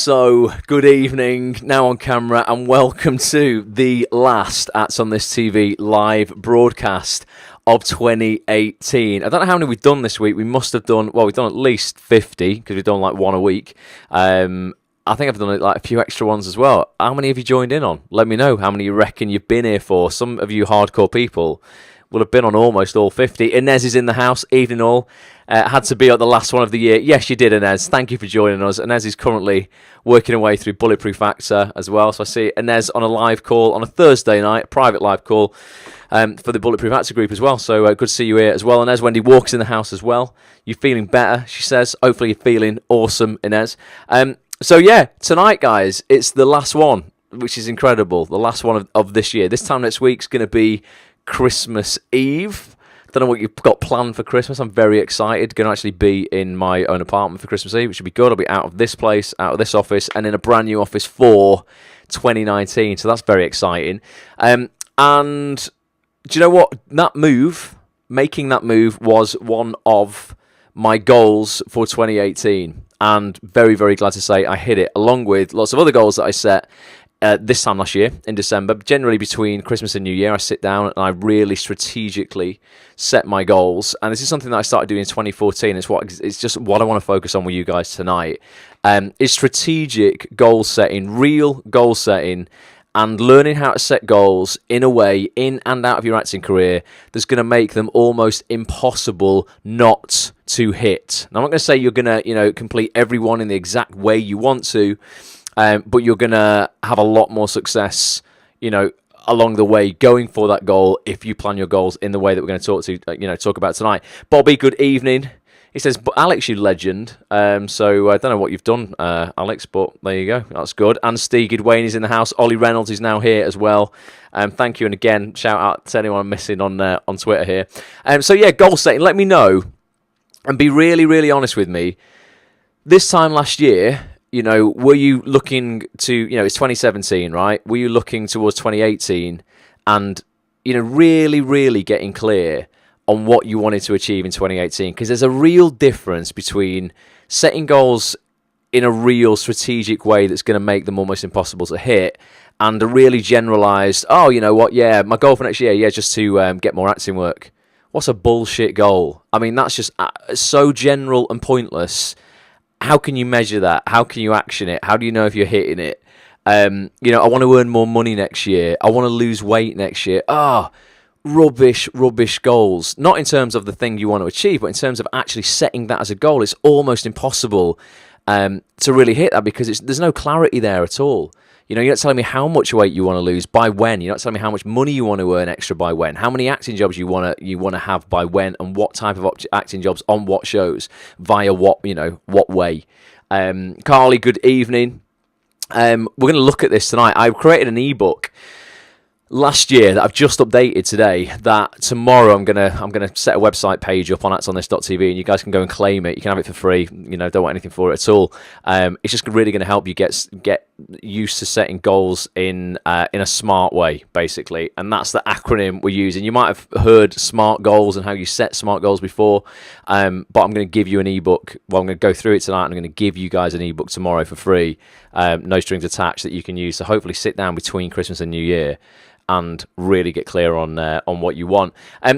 So, good evening, now on camera, and welcome to the last Ats on This TV live broadcast of 2018. I don't know how many we've done this week. We must have done, well, we've done at least 50, because we've done like one a week. I think I've done like a few extra ones as well. How many have you joined in on? Let me know how many you reckon you've been here for. Some of you hardcore people will have been on almost all 50. Inez is in the house, evening all. Had to be at the last one of the year. Yes, you did, Inez. Thank you for joining us. Inez is currently working away through Bulletproof Actor as well. So I see Inez on a live call on a Thursday night, a private live call for the Bulletproof Actor group as well. So good to see you here as well. Inez, Wendy Walker's in the house as well. You're feeling better, she says. Hopefully you're feeling awesome, Inez. So yeah, tonight, guys, it's the last one, which is incredible. The last one of this year. This time next week's going to be Christmas Eve. Don't know what you've got planned for Christmas. I'm very excited. Going to actually be in my own apartment for Christmas Eve, which should be good. I'll be out of this place, out of this office, and in a brand new office for 2019. So that's very exciting. And do you know what? Making that move was one of my goals for 2018. And very, very glad to say I hit it, along with lots of other goals that I set this time last year in December. Generally between Christmas and New Year, I sit down and I really strategically set my goals. And this is something that I started doing in 2014. It's just what I want to focus on with you guys tonight. Is strategic goal setting, real goal setting, and learning how to set goals in a way, in and out of your acting career, that's going to make them almost impossible not to hit. Now, I'm not going to say you're going to, complete every one in the exact way you want to, but you're going to have a lot more success, along the way going for that goal if you plan your goals in the way that we're going to talk about tonight. Bobby, good evening. He says, but Alex, you legend. So I don't know what you've done, Alex, but there you go. That's good. And Steve Wayne is in the house. Ollie Reynolds is now here as well. Thank you. And again, shout out to anyone I'm missing on Twitter here. So yeah, goal setting. Let me know and be really, really honest with me. This time last year, were you looking to, it's 2017, right? Were you looking towards 2018 and, really, really getting clear on what you wanted to achieve in 2018? Because there's a real difference between setting goals in a real strategic way that's going to make them almost impossible to hit, and a really generalized, oh, you know what, yeah, my goal for next year, just to get more acting work. What's a bullshit goal? I mean, that's just so general and pointless. How can you measure that? How can you action it? How do you know if you're hitting it? I want to earn more money next year. I want to lose weight next year. Rubbish goals. Not in terms of the thing you want to achieve, but in terms of actually setting that as a goal. It's almost impossible to really hit that, because there's no clarity there at all. You're not telling me how much weight you want to lose by when. You're not telling me how much money you want to earn extra by when. How many acting jobs you want to have by when, and what type of acting jobs on what shows via what way. Carly, good evening. We're going to look at this tonight. I've created an ebook last year that I've just updated today, that tomorrow I'm gonna set a website page up on atsonthis.tv, and you guys can go and claim it. You can have it for free. Don't want anything for it at all. It's just really going to help you get used to setting goals in a SMART way, basically, and that's the acronym we're using. You might have heard SMART goals and how you set SMART goals before, but I'm going to give you an ebook. Well, I'm going to go through it tonight, and I'm going to give you guys an ebook tomorrow for free, no strings attached, that you can use to hopefully sit down between Christmas and New Year and really get clear on what you want.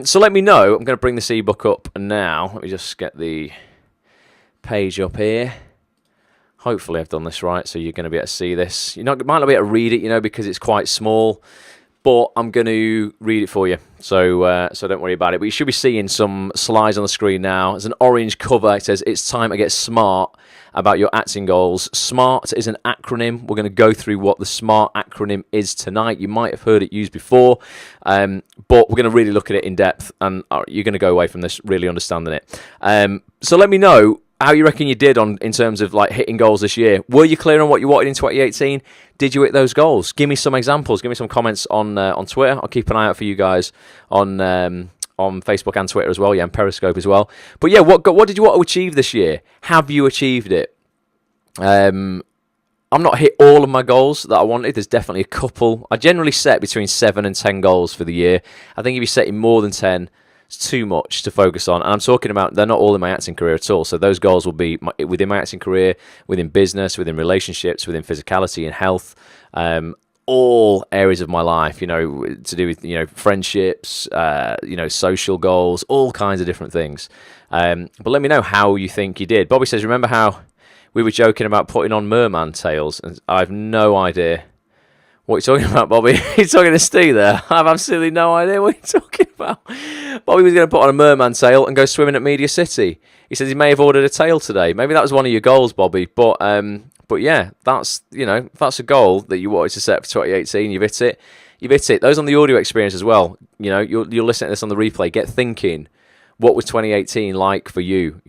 So let me know. I'm going to bring this ebook up now. Let me just get the page up here. Hopefully I've done this right, so you're going to be able to see this. You might not be able to read it, because it's quite small, but I'm going to read it for you, so don't worry about it. But you should be seeing some slides on the screen now. There's an orange cover. It says, "It's time to get smart about your acting goals." SMART is an acronym. We're going to go through what the SMART acronym is tonight. You might have heard it used before, but we're going to really look at it in depth, and you're going to go away from this really understanding it. So let me know how you reckon you did in terms of like hitting goals this year. Were you clear on what you wanted in 2018? Did you hit those goals? Give me some examples. Give me some comments on Twitter. I'll keep an eye out for you guys on Facebook and Twitter as well, and Periscope as well. But yeah, what did you want to achieve this year? Have you achieved it? I'm not hit all of my goals that I wanted. There's definitely a couple. I generally set between 7 and 10 goals for the year. I think if you're setting more than 10, It's too much to focus on. And I'm talking about, they're not all in my acting career at all. So those goals will be within my acting career, within business, within relationships, within physicality and health, all areas of my life, to do with, friendships, social goals, all kinds of different things. But let me know how you think you did. Bobby says, remember how we were joking about putting on merman tails? And I have no idea what you're talking about, Bobby. You're talking to Steve there. I have absolutely no idea what you're talking about. Bobby was going to put on a merman tail and go swimming at Media City. He says he may have ordered a tail today. Maybe that was one of your goals, Bobby. But yeah, that's a goal that you wanted to set for 2018. You've hit it. You've hit it. Those on the audio experience as well. You'll listen to this on the replay. Get thinking. What was 2018 like for you?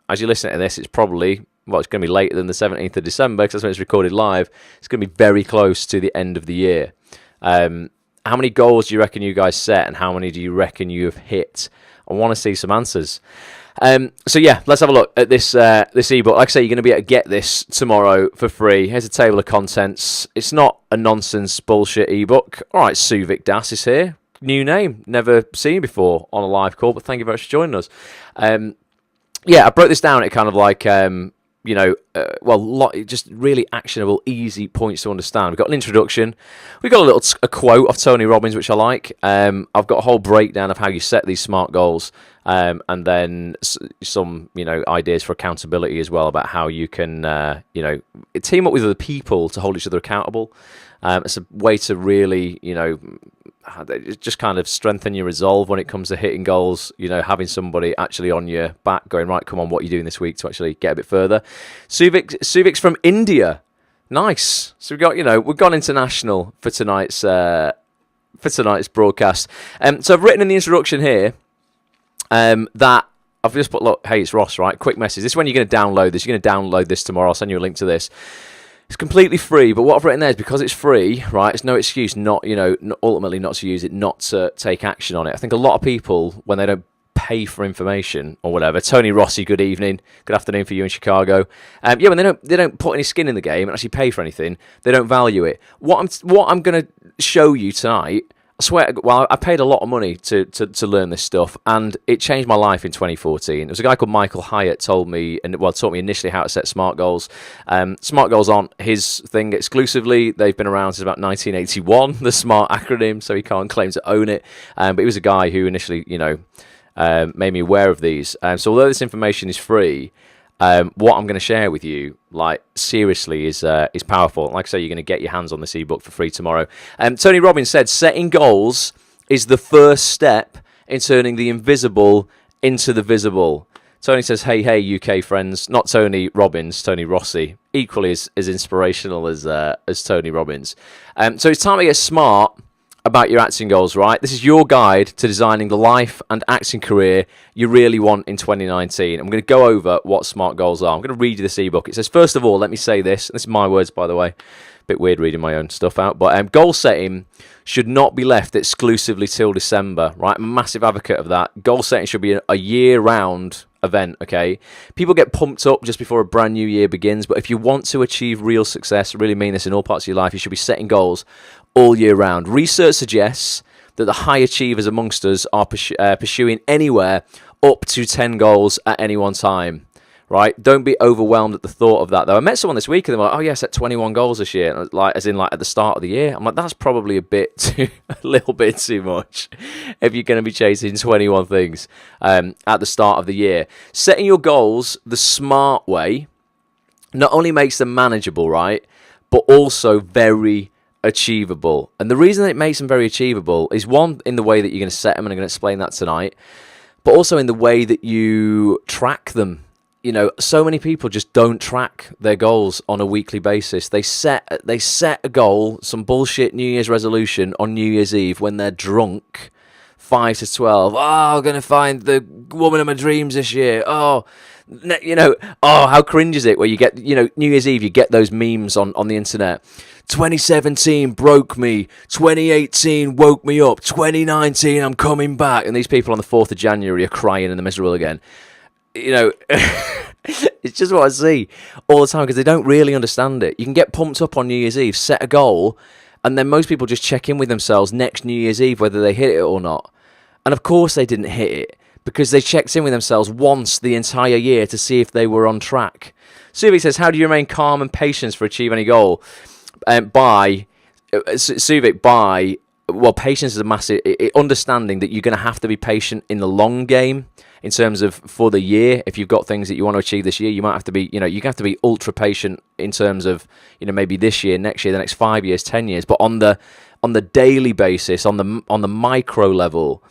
As you listen to this, it's probably, it's going to be later than the 17th of December because that's when it's recorded live. It's going to be very close to the end of the year. How many goals do you reckon you guys set, and how many do you reckon you have hit? I want to see some answers. So yeah, let's have a look at this ebook. Like I say, you're going to be able to get this tomorrow for free. Here's a table of contents. It's not a nonsense bullshit ebook. All right, Suvik Das is here. New name, never seen before on a live call, but thank you very much for joining us. Yeah, I broke this down at kind of like just really actionable, easy points to understand. We've got an introduction. We've got a quote of Tony Robbins, which I like. I've got a whole breakdown of how you set these SMART goals, and then some, ideas for accountability as well about how you can, team up with other people to hold each other accountable. It's a way to really, just kind of strengthen your resolve when it comes to hitting goals, having somebody actually on your back going, right, come on, what are you doing this week to actually get a bit further. Suvik's from India. Nice. So we've gone international for tonight's broadcast. So I've written in the introduction here that I've just put, look, hey, it's Ross, right? Quick message. This is when you're going to download this. You're going to download this tomorrow. I'll send you a link to this. It's completely free, but what I've written there is because it's free, right? It's no excuse not, ultimately not to use it, not to take action on it. I think a lot of people, when they don't pay for information or whatever, Tony Rossi, good evening, good afternoon for you in Chicago. When they don't put any skin in the game and actually pay for anything, they don't value it. What I'm going to show you tonight, I swear, I paid a lot of money to learn this stuff, and it changed my life in 2014. There was a guy called Michael Hyatt taught me initially how to set SMART goals. SMART goals aren't his thing exclusively. They've been around since about 1981, the SMART acronym, so he can't claim to own it. But he was a guy who initially, made me aware of these. So although this information is free, what I'm going to share with you, seriously, is powerful. Like I say, you're going to get your hands on this ebook for free tomorrow. Tony Robbins said, setting goals is the first step in turning the invisible into the visible. Tony says, hey, UK friends. Not Tony Robbins, Tony Rossi. Equally as inspirational as Tony Robbins. So it's time to get smart about your acting goals, right? This is your guide to designing the life and acting career you really want in 2019. I'm going to go over what SMART goals are. I'm going to read you this ebook. It says, first of all, let me say this. This is my words, by the way. Bit weird reading my own stuff out. But goal setting should not be left exclusively till December, right? I'm a massive advocate of that. Goal setting should be a year-round event, okay? People get pumped up just before a brand new year begins, but if you want to achieve real success, really mean this in all parts of your life, you should be setting goals all year round. Research suggests that the high achievers amongst us are pursuing anywhere up to 10 goals at any one time, right? Don't be overwhelmed at the thought of that, though. I met someone this week and they're like, oh, yeah, I set 21 goals this year, and at the start of the year. I'm like, that's probably a little bit too much if you're going to be chasing 21 things at the start of the year. Setting your goals the smart way not only makes them manageable, right, but also very achievable. And the reason that it makes them very achievable is, one, in the way that you're going to set them, and I'm going to explain that tonight, but also in the way that you track them. So many people just don't track their goals on a weekly basis. They set a goal, some bullshit New Year's resolution on New Year's Eve when they're drunk, 5 to 12. Oh, I'm going to find the woman of my dreams this year. Oh, how cringe is it where you get, New Year's Eve, you get those memes on the internet. 2017 broke me. 2018 woke me up. 2019, I'm coming back. And these people on the 4th of January are crying and they're miserable again. It's just what I see all the time because they don't really understand it. You can get pumped up on New Year's Eve, set a goal, and then most people just check in with themselves next New Year's Eve whether they hit it or not. And of course they didn't hit it, because they checked in with themselves once the entire year to see if they were on track. Suvik says, how do you remain calm and patient for achieve any goal? Well, patience is a massive understanding that you're going to have to be patient in the long game in terms of for the year. If you've got things that you want to achieve this year, you might have to be, you have to be ultra patient in terms of, maybe this year, next year, the next 5 years, 10 years. But on the daily basis, on the micro level,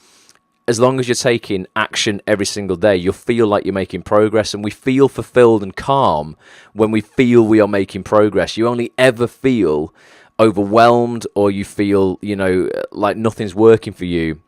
as long as you're taking action every single day, you'll feel like you're making progress. And we feel fulfilled and calm when we feel we are making progress. You only ever feel overwhelmed, or you feel, like nothing's working for you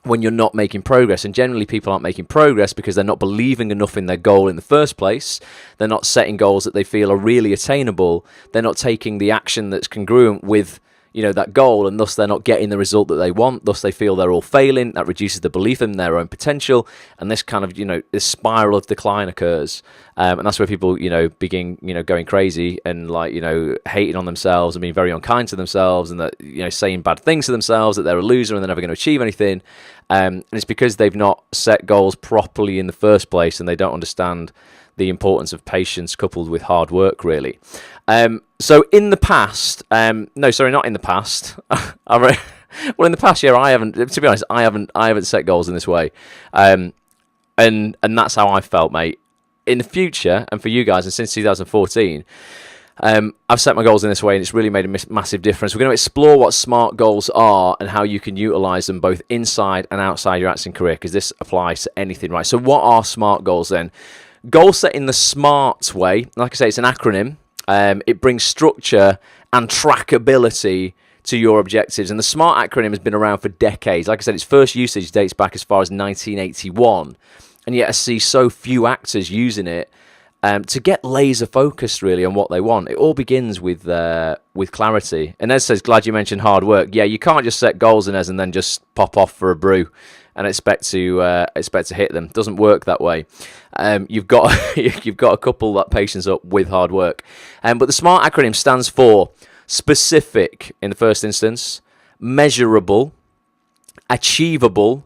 when you're not making progress. And generally people aren't making progress because they're not believing enough in their goal in the first place. They're not setting goals that they feel are really attainable. They're not taking the action that's congruent with that goal, and thus they're not getting the result that they want. Thus they feel they're all failing. That reduces the belief in their own potential, and this kind of this spiral of decline occurs. And that's where people begin going crazy and hating on themselves and being very unkind to themselves, and that saying bad things to themselves, that they're a loser and they're never going to achieve anything. And it's because they've not set goals properly in the first place, and they don't understand the importance of patience coupled with hard work, really. So in the past, no, sorry, not in the past. Well, in the past year, I haven't. To be honest, I haven't set goals in this way, and that's how I felt, mate. In the future, and for you guys, and since 2014, I've set my goals in this way, and it's really made a massive difference. We're going to explore what SMART goals are and how you can utilize them both inside and outside your acting career, because this applies to anything, right? So what are SMART goals then? Goal set in the SMART way, like I say, it's an acronym. It brings structure and trackability to your objectives. And the SMART acronym has been around for decades. Like I said, its first usage dates back as far as 1981. And yet I see so few actors using it to get laser focused, really, on what they want. It all begins with clarity. And Ez says, glad you mentioned hard work. Yeah, you can't just set goals in Ez and then just pop off for a brew and expect to hit them. Doesn't work that way. You've got to couple that patience up with hard work. But the SMART acronym stands for specific in the first instance, measurable, achievable,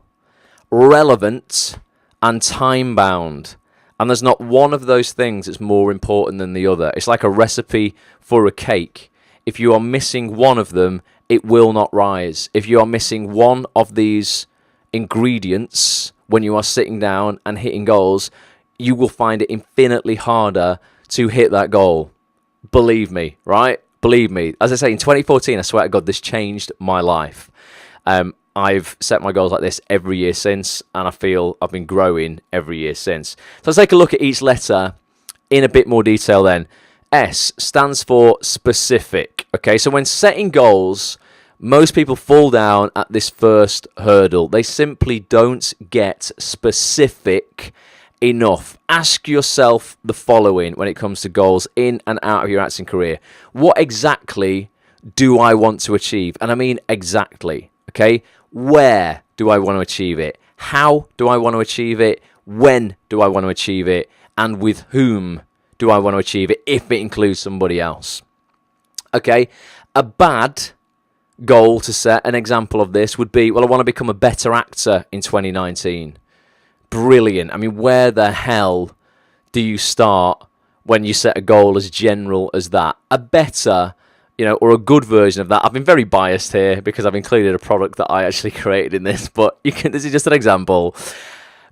relevant, and time bound. And there's not one of those things that's more important than the other. It's like a recipe for a cake. If you are missing one of them, it will not rise. If you are missing one of these ingredients when you are sitting down and hitting goals, you will find it infinitely harder to hit that goal. Believe me, right? Believe me. As I say, in 2014, I swear to God, this changed my life. I've set my goals like this every year since, and I feel I've been growing every year since. So let's take a look at each letter in a bit more detail then. S stands for specific. Okay, so when setting goals, most people fall down at this first hurdle. They simply don't get specific enough. Ask yourself the following when it comes to goals in and out of your acting career. What exactly do I want to achieve? And I mean exactly. Okay, where do I want to achieve it? How do I want to achieve it? When do I want to achieve it? And with whom do I want to achieve it, if it includes somebody else? Okay, a bad goal to set, an example of this would be, well, I want to become a better actor in 2019. Brilliant. I mean, where the hell do you start when you set a goal as general as that? A better, or a good version of that. I've been very biased here because I've included a product that I actually created in this, but this is just an example.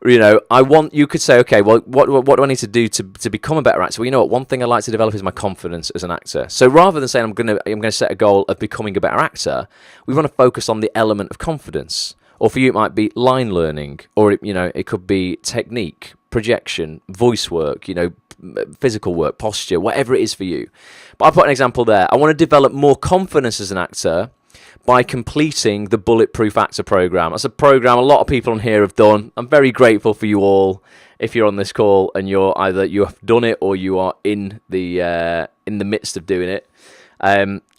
You could say, okay, well, what do I need to do to become a better actor? Well, you know what? One thing I like to develop is my confidence as an actor. So rather than saying I'm going to set a goal of becoming a better actor, we want to focus on the element of confidence. Or for you, it might be line learning, or it could be technique, projection, voice work, physical work, posture, whatever it is for you. But I put an example there. I want to develop more confidence as an actor by completing the Bulletproof Actor program. That's a program a lot of people on here have done. I'm very grateful for you all if you're on this call and you have done it or you are in the midst of doing it.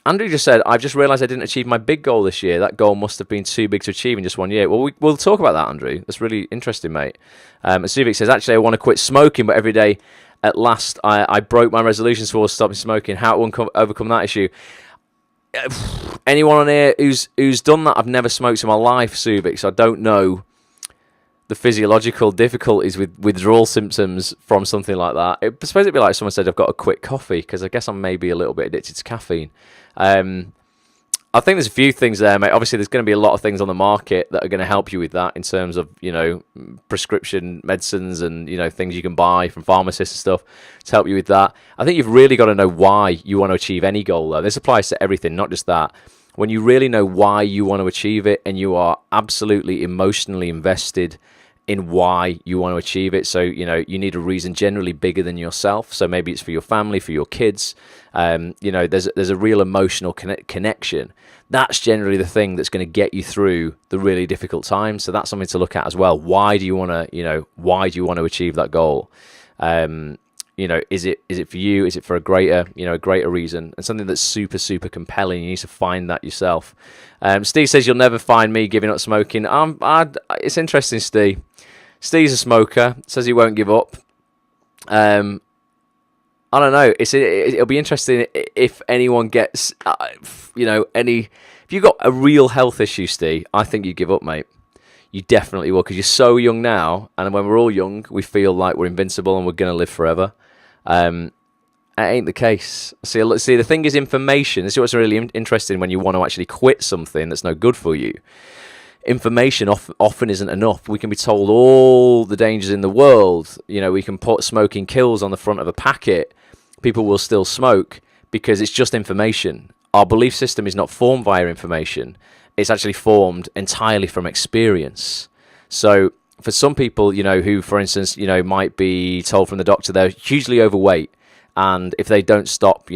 Andrew just said, I've just realised I didn't achieve my big goal this year. That goal must have been too big to achieve in just 1 year. Well, we'll talk about that, Andrew. That's really interesting, mate. And Suvik says, actually, I want to quit smoking, but every day at last I broke my resolutions towards stopping smoking. How to overcome that issue? Anyone on here who's done that? I've never smoked in my life, Suvik, so I don't know the physiological difficulties with withdrawal symptoms from something like that. I suppose it'd be like someone said, I've got a quick coffee, because I guess I'm maybe a little bit addicted to caffeine. I think there's a few things there, mate. Obviously, there's going to be a lot of things on the market that are going to help you with that in terms of, prescription medicines and, things you can buy from pharmacists and stuff to help you with that. I think you've really got to know why you want to achieve any goal, though. This applies to everything, not just that. When you really know why you want to achieve it and you are absolutely emotionally invested in why you want to achieve it. So, you need a reason generally bigger than yourself. So maybe it's for your family, for your kids. There's a real emotional connection. That's generally the thing that's going to get you through the really difficult times. So that's something to look at as well. Why do you want to achieve that goal? Is it for you? Is it for a greater reason, and something that's super, super compelling? You need to find that yourself. Steve says you'll never find me giving up smoking. It's interesting, Steve. Steve's a smoker. Says he won't give up. I don't know. It'll be interesting if anyone gets, if you've got a real health issue, Steve. I think you give up, mate. You definitely will, because you're so young now, and when we're all young, we feel like we're invincible and we're going to live forever. It ain't the case. See, the thing is information. This is what's really interesting when you want to actually quit something that's no good for you. Information often isn't enough. We can be told all the dangers in the world. We can put smoking kills on the front of a packet. People will still smoke because it's just information. Our belief system is not formed via information. It's actually formed entirely from experience. So for some people, who, for instance, might be told from the doctor they're hugely overweight, and if they don't stop,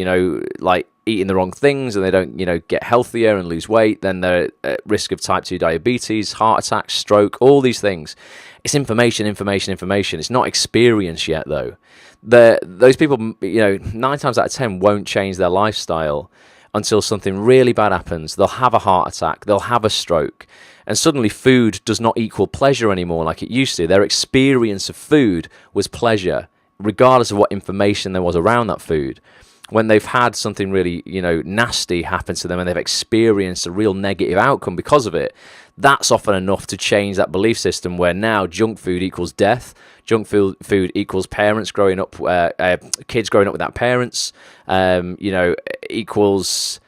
like eating the wrong things, and they don't, get healthier and lose weight, then they're at risk of type 2 diabetes, heart attack, stroke, all these things. It's information. It's not experience yet, though. Those people, 9 times out of 10 won't change their lifestyle until something really bad happens. They'll have a heart attack, they'll have a stroke, and suddenly food does not equal pleasure anymore like it used to. Their experience of food was pleasure, regardless of what information there was around that food. When they've had something really, nasty happen to them and they've experienced a real negative outcome because of it, that's often enough to change that belief system, where now junk food equals death, junk food equals parents growing up, kids growing up without parents, equals,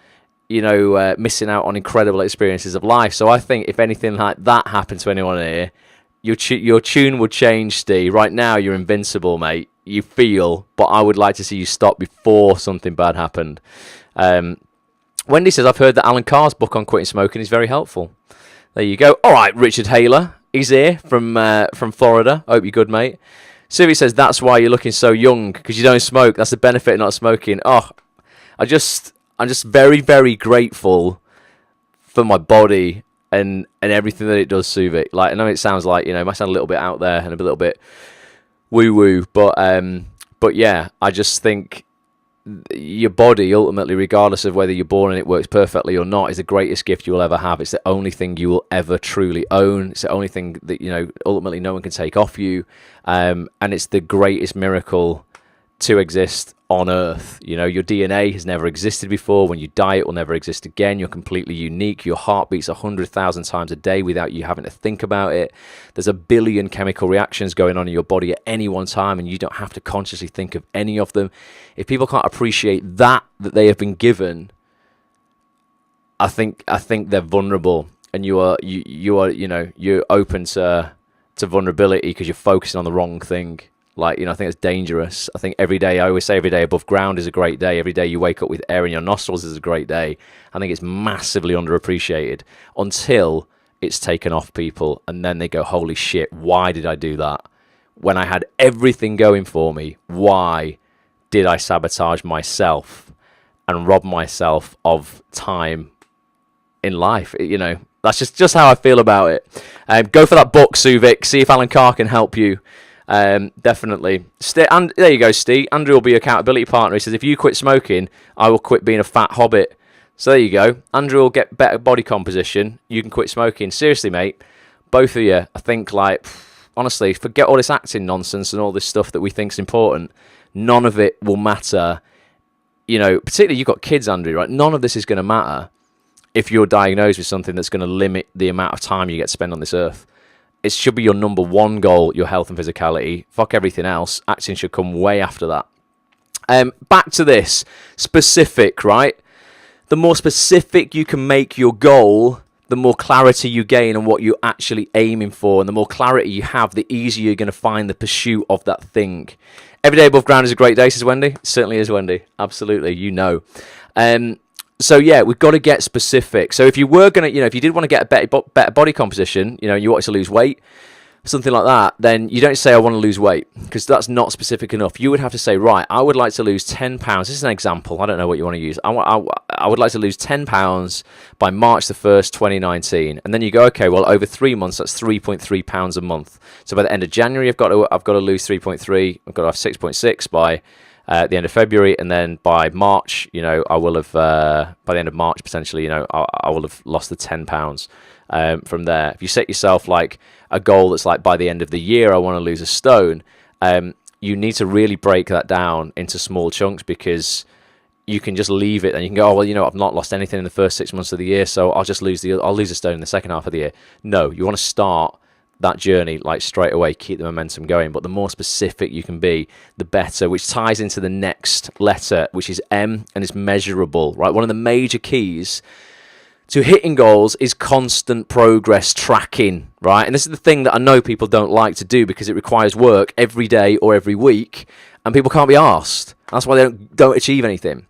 missing out on incredible experiences of life. So I think if anything like that happened to anyone here, your tune would change, Steve. Right now, you're invincible, mate. You feel, but I would like to see you stop before something bad happened. Wendy says, I've heard that Alan Carr's book on quitting smoking is very helpful. There you go. All right, Richard Haler. He's here from Florida. Hope you're good, mate. Suvi says, that's why you're looking so young, because you don't smoke. That's the benefit of not smoking. Oh, I'm just very, very grateful for my body and everything that it does, Suvi. Like, I know it sounds like, it might sound a little bit out there and a little bit woo-woo, but yeah, I just think your body, ultimately, regardless of whether you're born and it works perfectly or not, is the greatest gift you will ever have. It's the only thing you will ever truly own. It's the only thing that, ultimately no one can take off you, and it's the greatest miracle to exist on Earth. Your DNA has never existed before. When you die, it will never exist again. You're completely unique. Your heart beats 100,000 times a day without you having to think about it. There's a billion chemical reactions going on in your body at any one time, and you don't have to consciously think of any of them. If people can't appreciate that they have been given, I think they're vulnerable, and you're open to vulnerability because you're focusing on the wrong thing. I think it's dangerous. I think I always say every day above ground is a great day. Every day you wake up with air in your nostrils is a great day. I think it's massively underappreciated until it's taken off people, and then they go, holy shit, why did I do that? When I had everything going for me, why did I sabotage myself and rob myself of time in life? That's just how I feel about it. Go for that book, Suvik. See if Alan Carr can help you. Definitely. And there you go, Steve. Andrew will be your accountability partner. He says, if you quit smoking, I will quit being a fat hobbit. So there you go. Andrew will get better body composition. You can quit smoking. Seriously, mate. Both of you, I think, honestly, forget all this acting nonsense and all this stuff that we think is important. None of it will matter. Particularly you've got kids, Andrew, right? None of this is going to matter if you're diagnosed with something that's going to limit the amount of time you get to spend on this earth. it should be your number one goal, your health and physicality. Fuck everything else. Acting should come way after that. Back to this. Specific, right? The more specific you can make your goal, the more clarity you gain on what you're actually aiming for. And the more clarity you have, the easier you're going to find the pursuit of that thing. Every day above ground is a great day, says Wendy. It certainly is, Wendy. Absolutely, you know. So yeah, we've got to get specific. So if you were going to, if you did want to get a better body composition, you wanted to lose weight, something like that, then you don't say, I want to lose weight, because that's not specific enough. You would have to say, right, I would like to lose 10 pounds. This is an example. I don't know what you want to use. I would like to lose 10 pounds by March the 1st, 2019. And then you go, okay, well, over 3 months, that's 3.3 pounds a month. So by the end of January, I've got to lose 3.3. I've got to have 6.6 by the end of February, and then by March, I will have, by the end of March, potentially, I will have lost the 10 pounds from there. If you set yourself like a goal that's like by the end of the year, I want to lose a stone, you need to really break that down into small chunks, because you can just leave it and you can go, oh, well, I've not lost anything in the first 6 months of the year, so I'll lose a stone in the second half of the year. No, you want to start that journey like straight away, keep the momentum going. But the more specific you can be, the better, which ties into the next letter, which is M, and it's measurable, right? One of the major keys to hitting goals is constant progress tracking, right? And this is the thing that I know people don't like to do, because it requires work every day or every week, and people can't be arsed. That's why they don't achieve anything.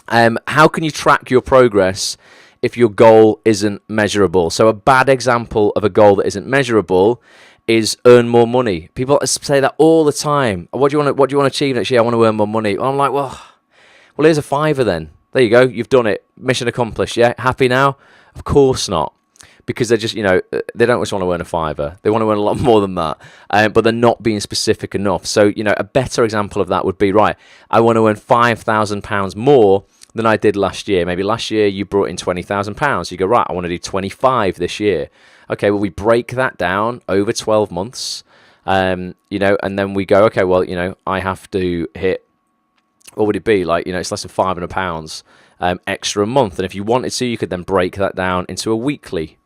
How can you track your progress if your goal isn't measurable? So a bad example of a goal that isn't measurable is earn more money. People say that all the time. What do you want to achieve next year? I want to earn more money. And I'm like, well, here's a fiver then. There you go. You've done it. Mission accomplished. Yeah. Happy now? Of course not. Because they're just, they don't just want to earn a fiver. They want to earn a lot more than that. But they're not being specific enough. So, a better example of that would be, right, I want to earn £5,000 more than I did last year. Maybe last year you brought in £20,000. You go, right, I want to do 25 this year. Okay, well, we break that down over 12 months, and then we go, okay, well, I have to hit, what would it be? Like, it's less than £500 extra a month. And if you wanted to, you could then break that down into a weekly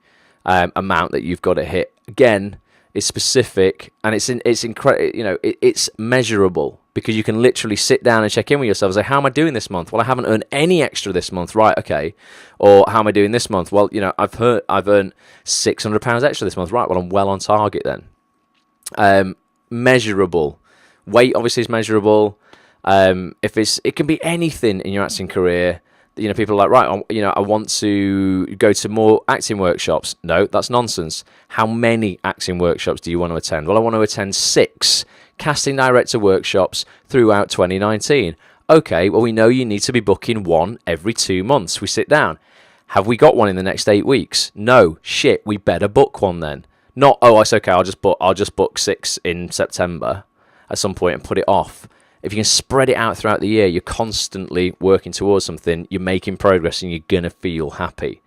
amount that you've got to hit. Again, it's specific, and it's incredible. It's measurable, because you can literally sit down and check in with yourself and say, how am I doing this month? Well, I haven't earned any extra this month. Right, okay. Or how am I doing this month? Well, I've earned £600 extra this month. Right, well, I'm well on target then. Measurable. Weight obviously is measurable. It can be anything in your acting career. People are like, right, I want to go to more acting workshops. No, that's nonsense. How many acting workshops do you want to attend? Well, I want to attend 6 casting director workshops throughout 2019. Okay, well, we know you need to be booking one every 2 months. We sit down. Have we got one in the next 8 weeks? No. Shit, we better book one then. Not, oh, it's okay, I'll just book 6 in September at some point and put it off. If you can spread it out throughout the year, you're constantly working towards something, you're making progress, and you're going to feel happy.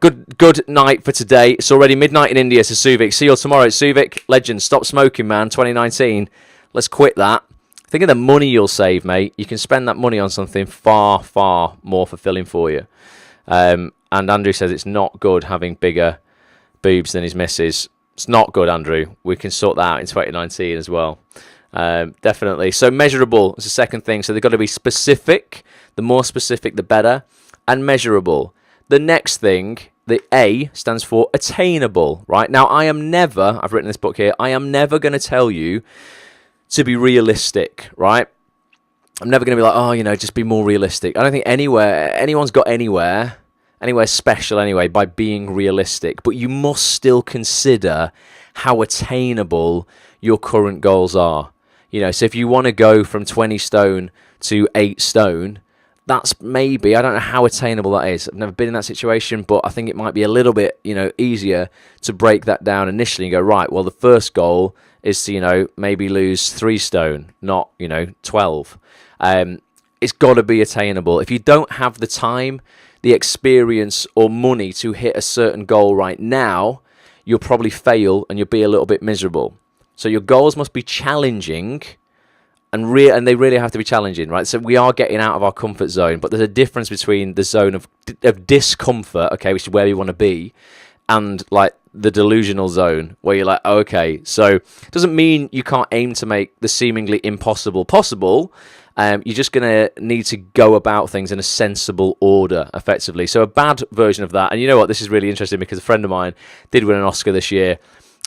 Good night for today. It's already midnight in India, says Suvik. See you all tomorrow. Suvik, legend. Stop smoking, man. 2019. Let's quit that. Think of the money you'll save, mate. You can spend that money on something far, far more fulfilling for you. And Andrew says it's not good having bigger boobs than his missus. It's not good, Andrew. We can sort that out in 2019 as well. Definitely. So measurable is the second thing. So they've got to be specific. The more specific, the better. And measurable. The next thing, the A, stands for attainable, right? Now, I've written this book here, I am never going to tell you to be realistic, right? I'm never going to be like, just be more realistic. I don't think anyone's got anywhere special anyway by being realistic. But you must still consider how attainable your current goals are. So if you want to go from 20 stone to 8 stone, that's maybe, I don't know how attainable that is. I've never been in that situation, but I think it might be a little bit, easier to break that down initially and go, right, well, the first goal is to, maybe lose 3 stone, not, 12. It's got to be attainable. If you don't have the time, the experience, or money to hit a certain goal right now, you'll probably fail and you'll be a little bit miserable. So your goals must be challenging, and they really have to be challenging, right? So we are getting out of our comfort zone, but there's a difference between the zone of discomfort, okay, which is where we want to be, and like the delusional zone where you're like, okay, so it doesn't mean you can't aim to make the seemingly impossible possible. You're just going to need to go about things in a sensible order, effectively. So a bad version of that, and you know what, this is really interesting because a friend of mine did win an Oscar this year,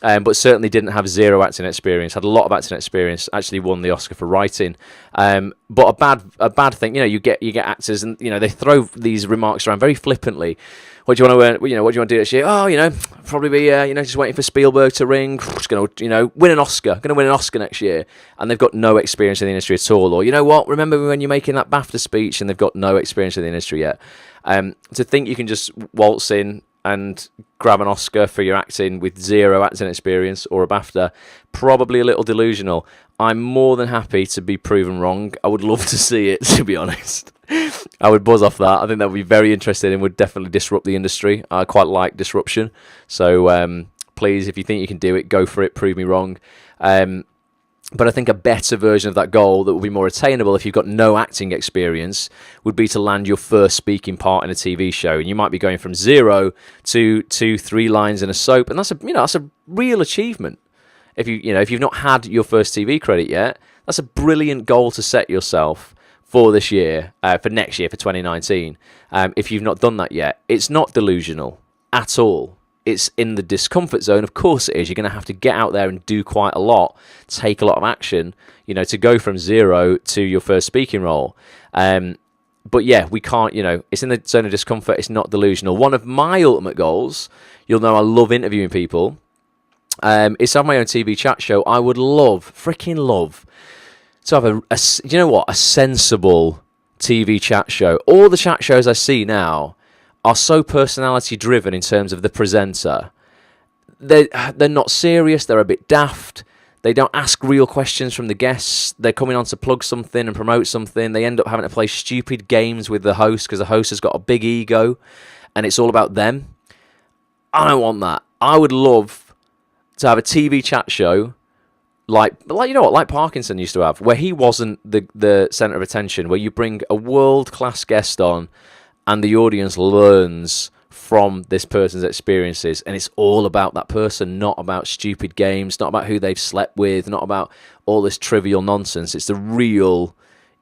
but certainly didn't have zero acting experience, had a lot of acting experience, actually won the Oscar for writing. But a bad thing, you get actors and, they throw these remarks around very flippantly. What do you want to earn? What do you want to do this year? Oh, probably be, just waiting for Spielberg to ring. Just going to, win an Oscar. Going to win an Oscar next year. And they've got no experience in the industry at all. Or, you know what? Remember when you're making that BAFTA speech and they've got no experience in the industry yet? To think you can just waltz in and grab an Oscar for your acting with zero acting experience or a BAFTA, probably a little delusional. I'm more than happy to be proven wrong. I would love to see it, to be honest. I would buzz off that. I think that would be very interesting and would definitely disrupt the industry. I quite like disruption. So please, if you think you can do it, go for it. Prove me wrong. But I think a better version of that goal that would be more attainable if you've got no acting experience would be to land your first speaking part in a TV show. And you might be going from 0 to 2-3 lines in a soap. And that's a real achievement. If you've not had your first TV credit yet, that's a brilliant goal to set yourself for this year, for next year, for 2019. If you've not done that yet, it's not delusional at all. It's in the discomfort zone. Of course it is. You're going to have to get out there and do quite a lot, take a lot of action, to go from 0 to your first speaking role. But yeah, we can't, it's in the zone of discomfort. It's not delusional. One of my ultimate goals, you'll know I love interviewing people, is to have my own TV chat show. I would freaking love to have a sensible TV chat show. All the chat shows I see now are so personality driven in terms of the presenter. They're not serious. They're a bit daft. They don't ask real questions from the guests. They're coming on to plug something and promote something. They end up having to play stupid games with the host because the host has got a big ego and it's all about them. I don't want that. I would love to have a TV chat show like Parkinson used to have, where he wasn't the centre of attention, where you bring a world-class guest on and the audience learns from this person's experiences, and it's all about that person, not about stupid games, not about who they've slept with, not about all this trivial nonsense. It's the real,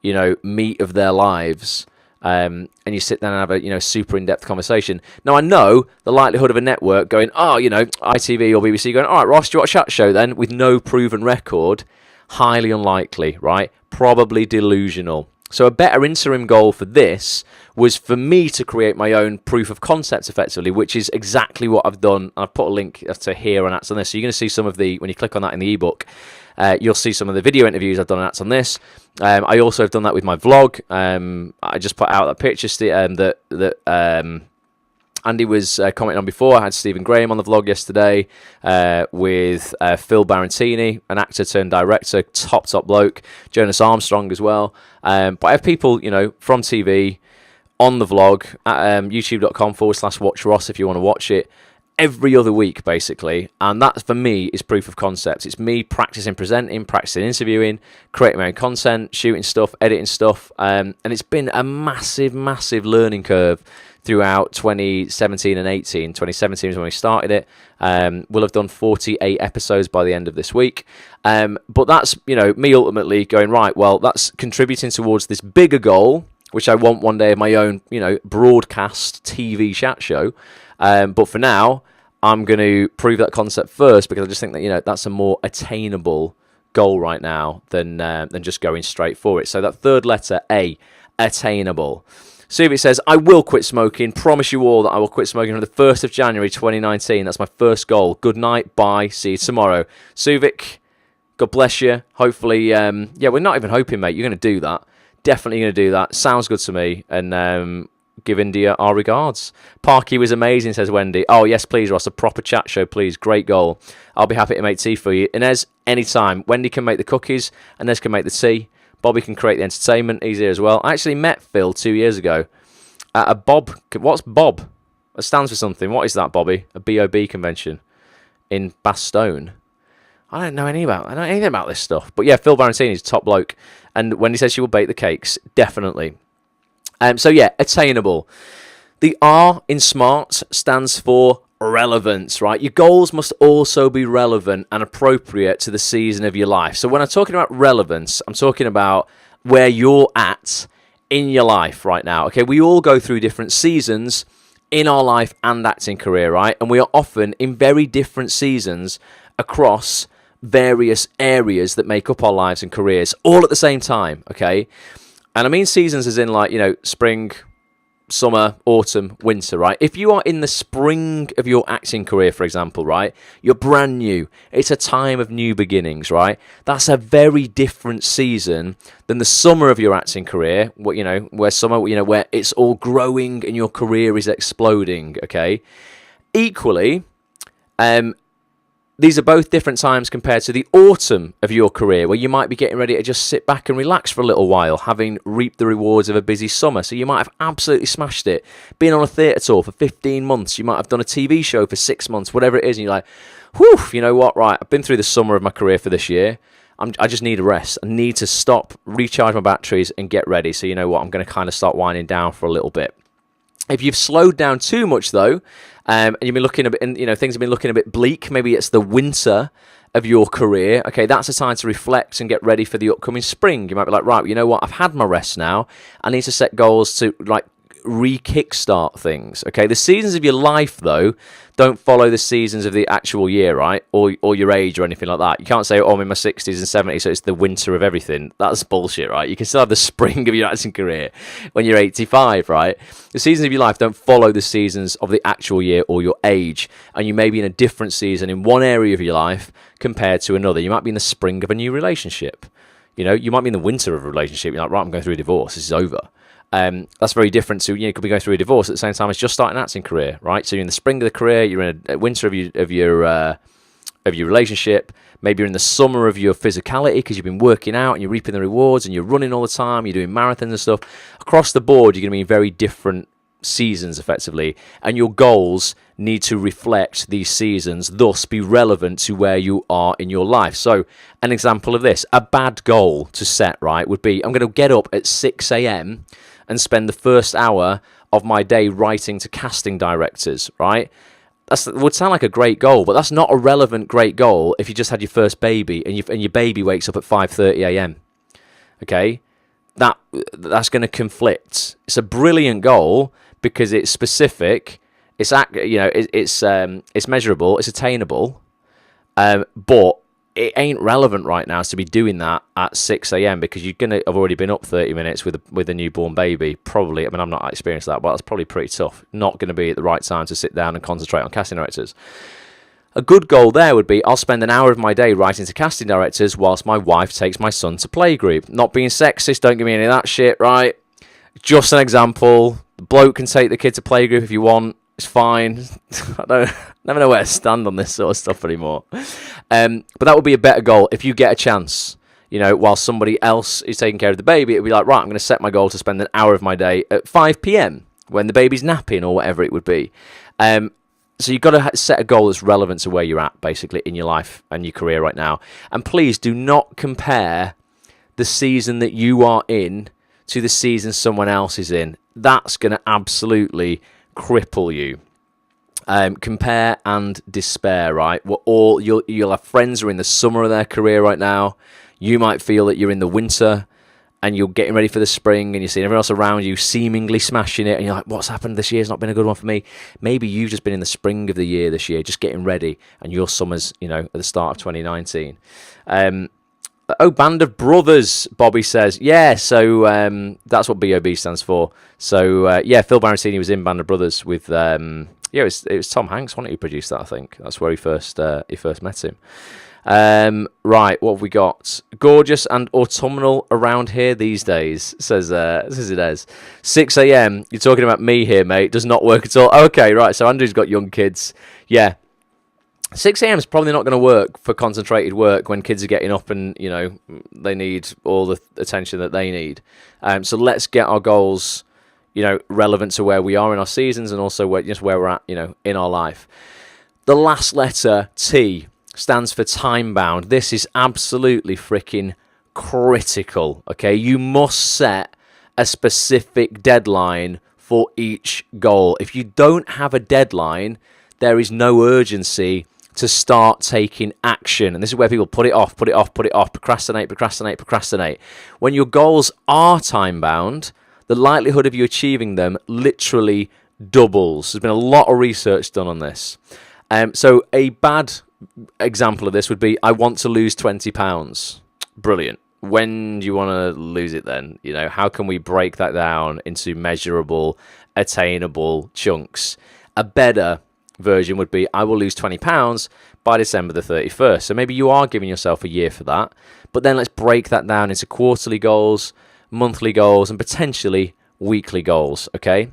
meat of their lives. And you sit down and have a super in-depth conversation. Now I know the likelihood of a network going, ITV or BBC going, all right, Ross, do you want a chat show then with no proven record? Highly unlikely, right? Probably delusional. So a better interim goal for this was for me to create my own proof of concept effectively, which is exactly what I've done. I've put a link to here on Acts on This. So you're going to see some of when you click on that in the ebook, you'll see some of the video interviews I've done on Acts on This. I also have done that with my vlog. I just put out that picture that Andy was commenting on before. I had Stephen Graham on the vlog yesterday with Phil Barantini, an actor turned director, top bloke. Jonas Armstrong as well. But I have people, from TV on the vlog at youtube.com/watch Ross if you want to watch it. Every other week, basically, and that for me is proof of concept. It's me practicing presenting, practicing interviewing, creating my own content, shooting stuff, editing stuff, and it's been a massive learning curve throughout 2017 and 18. 2017 is when we started it. We'll have done 48 episodes by the end of this week, but that's me ultimately going, right, well, that's contributing towards this bigger goal, which I want one day of my own broadcast TV chat show. But for now, I'm going to prove that concept first because I just think that that's a more attainable goal right now than just going straight for it. So that third letter, A, attainable. Suvik says, I will quit smoking. Promise you all that I will quit smoking on the 1st of January 2019. That's my first goal. Good night. Bye. See you tomorrow. Suvik, God bless you. Hopefully, we're not even hoping, mate. You're going to do that. Definitely going to do that. Sounds good to me. And give India our regards. Parky was amazing, says Wendy. Oh, yes, please, Ross. A proper chat show, please. Great goal. I'll be happy to make tea for you. Inez, anytime. Wendy can make the cookies. Inez can make the tea. Bobby can create the entertainment. He's here as well. I actually met Phil 2 years ago at a Bob. What's Bob? It stands for something. What is that, Bobby? A BOB convention in Bastogne. I don't know anything about this stuff. But yeah, Phil Barantini's a top bloke. And when he says she will bake the cakes, definitely. So yeah, attainable. The R in SMART stands for relevance, right? Your goals must also be relevant and appropriate to the season of your life. So when I'm talking about relevance, I'm talking about where you're at in your life right now. Okay, we all go through different seasons in our life and acting career, right? And we are often in very different seasons across various areas that make up our lives and careers all at the same time, okay? And I mean seasons as in like, spring, summer, autumn, winter, right? If you are in the spring of your acting career, for example, right, you're brand new. It's a time of new beginnings, right? That's a very different season than the summer of your acting career, where it's all growing and your career is exploding, okay? Equally, these are both different times compared to the autumn of your career, where you might be getting ready to just sit back and relax for a little while, having reaped the rewards of a busy summer. So you might have absolutely smashed it, been on a theatre tour for 15 months, you might have done a TV show for 6 months, whatever it is, and you're like, whew, you know what, right, I've been through the summer of my career for this year, I just need a rest. I need to stop, recharge my batteries, and get ready. So you know what, I'm going to kind of start winding down for a little bit. If you've slowed down too much, though, and you've been looking a bit, and things have been looking a bit bleak, maybe it's the winter of your career, okay, that's a time to reflect and get ready for the upcoming spring. You might be like, right, you know what, I've had my rest now. I need to set goals to, like, re-kickstart things, okay? The seasons of your life, though, don't follow the seasons of the actual year, right? Or your age or anything like that. You can't say, oh, I'm in my 60s and 70s, so it's the winter of everything. That's bullshit, right? You can still have the spring of your acting career when you're 85, right? The seasons of your life don't follow the seasons of the actual year or your age, and you may be in a different season in one area of your life compared to another. You might be in the spring of a new relationship. You might be in the winter of a relationship. You're like, right, I'm going through a divorce. This is over. That's very different to, you could be going through a divorce at the same time as just starting an acting career, right? So you're in the spring of the career, you're in a winter of your relationship, maybe you're in the summer of your physicality because you've been working out and you're reaping the rewards and you're running all the time, you're doing marathons and stuff. Across the board, you're going to be in very different seasons, effectively, and your goals need to reflect these seasons, thus be relevant to where you are in your life. So an example of this, a bad goal to set, right, would be, I'm going to get up at 6 a.m. and spend the first hour of my day writing to casting directors, right? That would sound like a great goal, but that's not a relevant great goal if you just had your first baby and your baby wakes up at 5:30 a.m. Okay? That's going to conflict. It's a brilliant goal because it's specific, it's measurable, it's attainable, but it ain't relevant right now to be doing that at 6 a.m. because you're going to have already been up 30 minutes with a newborn baby. Probably, I mean, I'm not experienced that, but that's probably pretty tough. Not going to be at the right time to sit down and concentrate on casting directors. A good goal there would be, I'll spend an hour of my day writing to casting directors whilst my wife takes my son to playgroup. Not being sexist, don't give me any of that shit, right? Just an example. The bloke can take the kid to playgroup if you want. It's fine. Never know where to stand on this sort of stuff anymore. But that would be a better goal if you get a chance. While somebody else is taking care of the baby, it would be like, right, I'm going to set my goal to spend an hour of my day at 5 p.m. when the baby's napping or whatever it would be. So you've got to set a goal that's relevant to where you're at, basically, in your life and your career right now. And please do not compare the season that you are in to the season someone else is in. That's going to absolutely cripple you. Compare and despair, right? You'll have friends who are in the summer of their career right now. You might feel that you're in the winter and you're getting ready for the spring and you're seeing everyone else around you seemingly smashing it and you're like, what's happened this year? It's not been a good one for me. Maybe you've just been in the spring of the year this year, just getting ready, and your summer's, at the start of 2019. Band of Brothers, Bobby says. Yeah, so that's what BOB stands for. So, Phil Barantini was in Band of Brothers with, it was Tom Hanks, wasn't it, who produced that, I think. That's where he first met him. Right, what have we got? Gorgeous and autumnal around here these days, says Inez. 6 a.m. You're talking about me here, mate. Does not work at all. Okay, right. So Andrew's got young kids. Yeah. 6 a.m. is probably not going to work for concentrated work when kids are getting up and, they need all the attention that they need. So let's get our goals, relevant to where we are in our seasons and also where we're at, in our life. The last letter, T, stands for time bound. This is absolutely freaking critical, okay? You must set a specific deadline for each goal. If you don't have a deadline, there is no urgency to start taking action. And this is where people put it off, procrastinate. When your goals are time-bound, the likelihood of you achieving them literally doubles. There's been a lot of research done on this. So a bad example of this would be, I want to lose 20 pounds. Brilliant. When do you want to lose it then? You know, how can we break that down into measurable, attainable chunks? A better version would be, I will lose 20 pounds by December the 31st. So maybe you are giving yourself a year for that, but then let's break that down into quarterly goals, monthly goals, and potentially weekly goals, okay?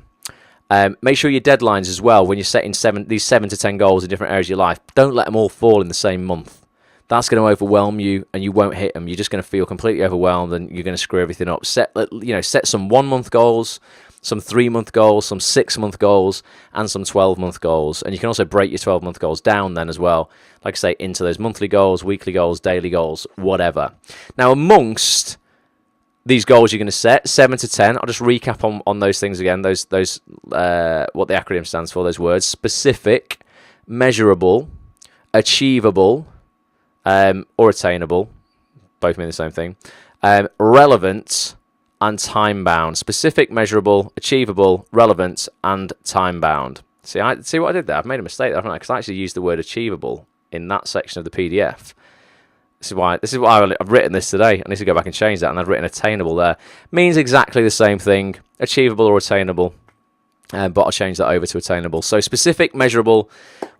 Make sure your deadlines as well, when you're setting these 7 to 10 goals in different areas of your life, don't let them all fall in the same month. That's going to overwhelm you, and you won't hit them. You're just going to feel completely overwhelmed, and you're going to screw everything up. Set some 1 month goals, some 3 month goals, some 6 month goals, and some 12 month goals. And you can also break your 12 month goals down then as well, like I say, into those monthly goals, weekly goals, daily goals, whatever. Now, amongst these goals you're going to set, 7 to 10, I'll just recap on those things again, those what the acronym stands for, those words: specific, measurable, achievable, or attainable, both mean the same thing, relevant, and time-bound. Specific, measurable, achievable, relevant, and time-bound. See what I did there? I've made a mistake there, haven't I? Because I actually used the word achievable in that section of the PDF. This is why I've written this today. I need to go back and change that, and I've written attainable there. Means exactly the same thing, achievable or attainable, but I'll change that over to attainable. So specific, measurable,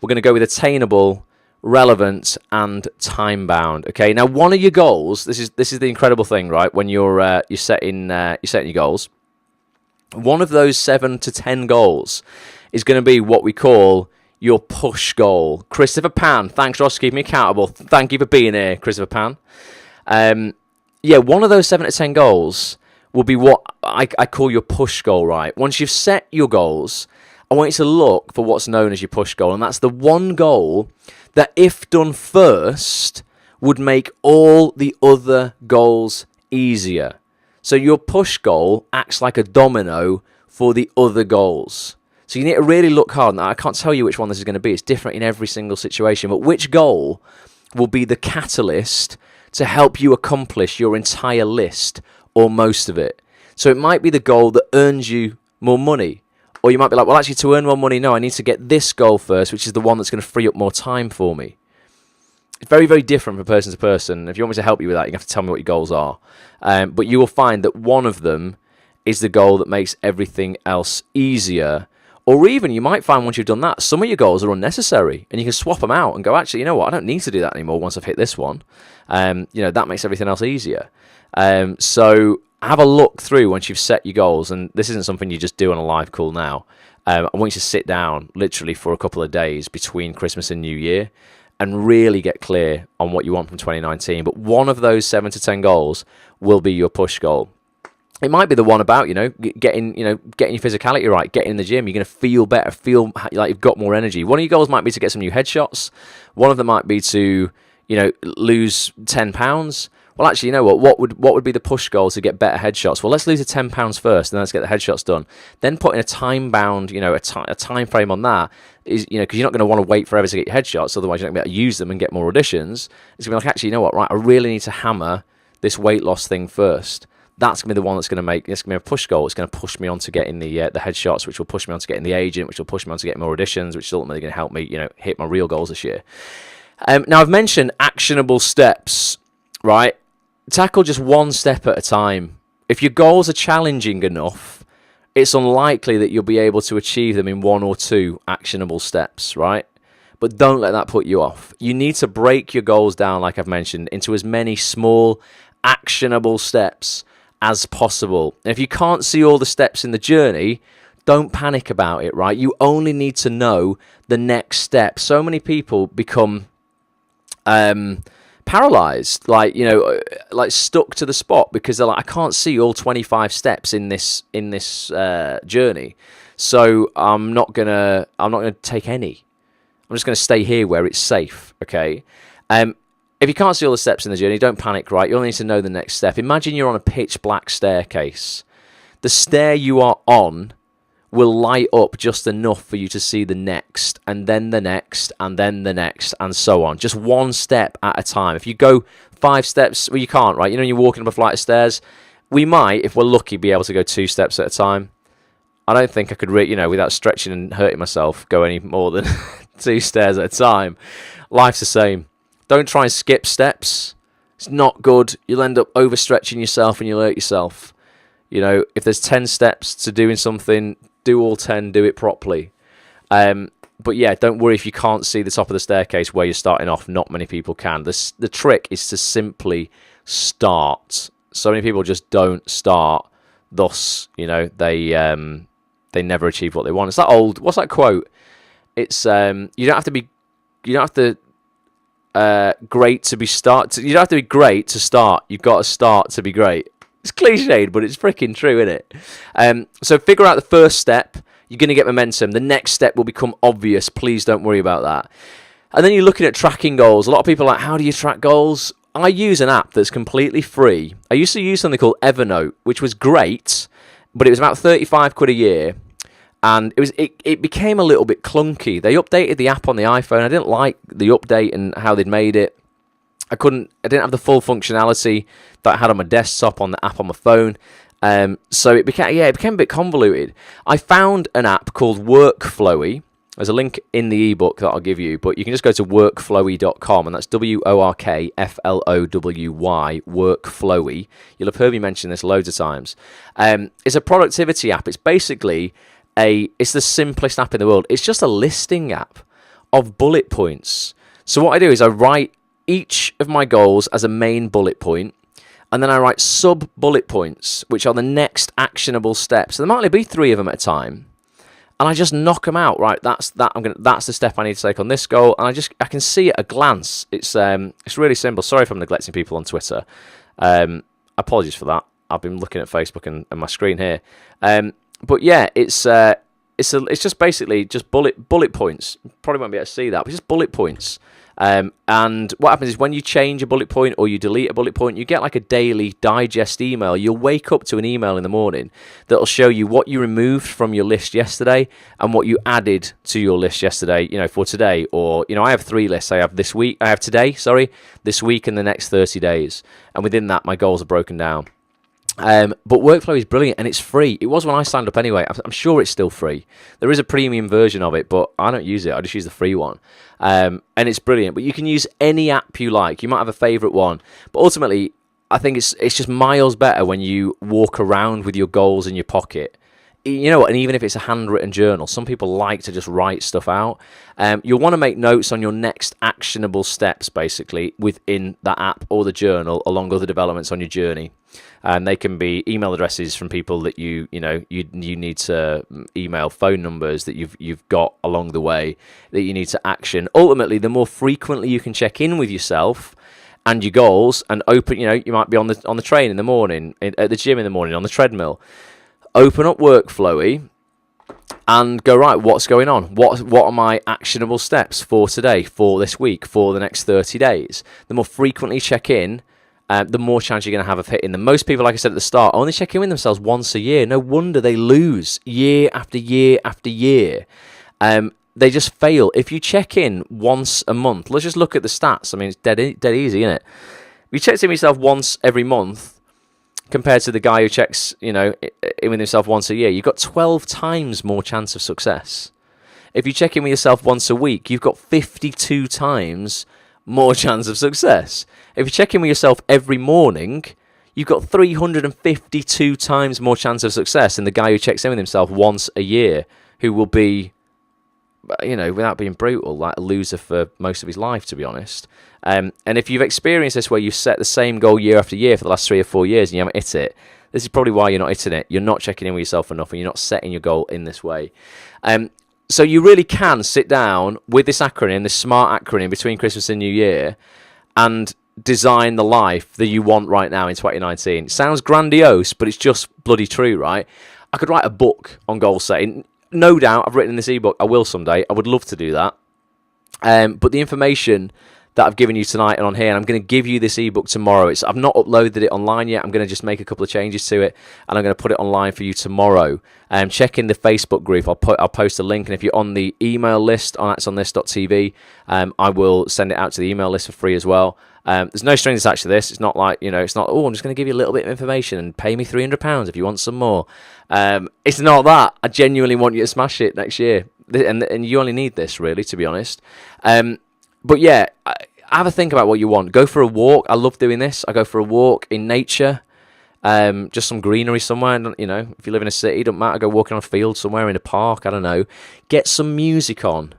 we're going to go with attainable, relevant, and time-bound. Okay, now one of your goals, this is the incredible thing, right? When you're setting your goals, one of those 7 to 10 goals is going to be what we call your push goal. Christopher Pan, thanks Ross, keep me accountable. Thank you for being here, Christopher Pan. One of those 7 to 10 goals will be what I call your push goal, right? Once you've set your goals, I want you to look for what's known as your push goal, and that's the one goal that, if done first, would make all the other goals easier. So your push goal acts like a domino for the other goals. So you need to really look hard. Now, I can't tell you which one this is going to be. It's different in every single situation. But which goal will be the catalyst to help you accomplish your entire list or most of it? So it might be the goal that earns you more money. Or you might be like, well, actually, to earn more money, no, I need to get this goal first, which is the one that's going to free up more time for me. It's very, very different from person to person. If you want me to help you with that, you have to tell me what your goals are. But you will find that one of them is the goal that makes everything else easier. Or even you might find once you've done that, some of your goals are unnecessary, and you can swap them out and go, actually, you know what, I don't need to do that anymore once I've hit this one. That makes everything else easier. So have a look through once you've set your goals, and this isn't something you just do on a live call now. I want you to sit down literally for a couple of days between Christmas and New Year and really get clear on what you want from 2019. But one of those 7 to 10 goals will be your push goal. It might be the one about, getting your physicality right, getting in the gym. You're going to feel better, feel like you've got more energy. One of your goals might be to get some new headshots. One of them might be to, lose 10 pounds. Well, actually, you know what would be the push goal to get better headshots? Well, let's lose the 10 pounds first, and then let's get the headshots done. Then putting a time-bound, a time frame on that is, because you're not going to want to wait forever to get your headshots, otherwise you're not going to be able to use them and get more auditions. It's going to be like, actually, you know what, right, I really need to hammer this weight loss thing first. That's going to be the one that's going to make, it's going to be a push goal. It's going to push me on to getting the headshots, which will push me on to getting the agent, which will push me on to getting more auditions, which is ultimately going to help me, hit my real goals this year. Now, I've mentioned actionable steps, right? Tackle just one step at a time. If your goals are challenging enough, it's unlikely that you'll be able to achieve them in 1 or 2 actionable steps, right? But don't let that put you off. You need to break your goals down, like I've mentioned, into as many small, actionable steps as possible. And if you can't see all the steps in the journey, don't panic about it, right? You only need to know the next step. So many people become paralyzed, like stuck to the spot because they're like, I can't see all 25 steps in this journey, so I'm not gonna take any. I'm just gonna stay here where it's safe. Okay. If you can't see all the steps in the journey, don't panic, right? You only need to know the next step. Imagine you're on a pitch black staircase. The stair you are on will light up just enough for you to see the next, and then the next, and then the next, and so on. Just one step at a time. If you go 5 steps, well, you can't, right? You know, you're walking up a flight of stairs. We might, if we're lucky, be able to go 2 steps at a time. I don't think I could, without stretching and hurting myself, go any more than 2 stairs at a time. Life's the same. Don't try and skip steps. It's not good. You'll end up overstretching yourself and you'll hurt yourself. You know, if there's 10 steps to doing something, do all 10, do it properly. But yeah, don't worry if you can't see the top of the staircase where you're starting off. Not many people can. The trick is to simply start. So many people just don't start. Thus, they never achieve what they want. It's that old. What's that quote? It's you don't have to be great to be start. You don't have to be great to start. You've got to start to be great. It's cliched, but it's freaking true, isn't it? So figure out the first step. You're going to get momentum. The next step will become obvious. Please don't worry about that. And then you're looking at tracking goals. A lot of people are like, how do you track goals? I use an app that's completely free. I used to use something called Evernote, which was great, but it was about 35 quid a year. And it became a little bit clunky. They updated the app on the iPhone. I didn't like the update and how they'd made it. I didn't have the full functionality that I had on my desktop on the app on my phone. So it became a bit convoluted. I found an app called Workflowy. There's a link in the ebook that I'll give you, but you can just go to workflowy.com, and that's WORKFLOWY, Workflowy. You'll have heard me mention this loads of times. It's a productivity app. It's basically it's the simplest app in the world. It's just a listing app of bullet points. So what I do is I write each of my goals as a main bullet point, and then I write sub-bullet points, which are the next actionable steps. So there might only be 3 of them at a time. And I just knock them out, right? That's the step I need to take on this goal, and I can see at a glance. It's really simple. Sorry if I'm neglecting people on Twitter. Apologies for that. I've been looking at Facebook and my screen here. But yeah, it's just basically just bullet points. You probably won't be able to see that, but just bullet points. And what happens is when you change a bullet point or you delete a bullet point, you get like a daily digest email. You'll wake up to an email in the morning that'll show you what you removed from your list yesterday and what you added to your list yesterday, for today. Or, I have 3 lists. I have this week, this week and the next 30 days. And within that, my goals are broken down. But Workflow is brilliant and it's free. It was when I signed up anyway. I'm sure it's still free. There is a premium version of it, but I don't use it. I just use the free one. And it's brilliant. But you can use any app you like. You might have a favourite one. But ultimately, I think it's just miles better when you walk around with your goals in your pocket. You know what, and even if it's a handwritten journal, some people like to just write stuff out. You'll want to make notes on your next actionable steps, basically, within that app or the journal, along other developments on your journey. And they can be email addresses from people that you need to email, phone numbers that you've got along the way that you need to action. Ultimately, the more frequently you can check in with yourself and your goals, and open, you might be on the train in the morning, at the gym in the morning, on the treadmill. Open up Workflowy and go, right, what's going on? What are my actionable steps for today, for this week, for the next 30 days? The more frequently you check in, the more chance you're going to have of hitting them. Most people, like I said at the start, only check in with themselves once a year. No wonder they lose year after year after year. They just fail. If you check in once a month, let's just look at the stats. I mean, it's dead easy, isn't it? If you check in with yourself once every month, compared to the guy who checks, in with himself once a year, you've got 12 times more chance of success. If you check in with yourself once a week, you've got 52 times more chance of success. If you check in with yourself every morning, you've got 352 times more chance of success than the guy who checks in with himself once a year, who will be, without being brutal, like a loser for most of his life, to be honest. And if you've experienced this where you've set the same goal year after year for the last 3 or 4 years and you haven't hit it, this is probably why you're not hitting it. You're not checking in with yourself enough and you're not setting your goal in this way. So you really can sit down with this acronym, this SMART acronym, between Christmas and New Year, and design the life that you want right now in 2019. It sounds grandiose, but it's just bloody true, right? I could write a book on goal setting. No doubt, I've written in this ebook. I will someday. I would love to do that. But the information that I've given you tonight and on here, and I'm going to give you this ebook tomorrow. I've not uploaded it online yet. I'm going to just make a couple of changes to it, and I'm going to put it online for you tomorrow. Check in the Facebook group. I'll post a link, and if you're on the email list on actsonthis.tv, I will send it out to the email list for free as well. There's no strings attached to this. It's not like, it's not, I'm just going to give you a little bit of information and pay me £300 if you want some more. It's not that. I genuinely want you to smash it next year. And you only need this, really, to be honest. But yeah, have a think about what you want. Go for a walk. I love doing this. I go for a walk in nature, just some greenery somewhere. If you live in a city, don't matter. Go walking on a field somewhere in a park. I don't know. Get some music on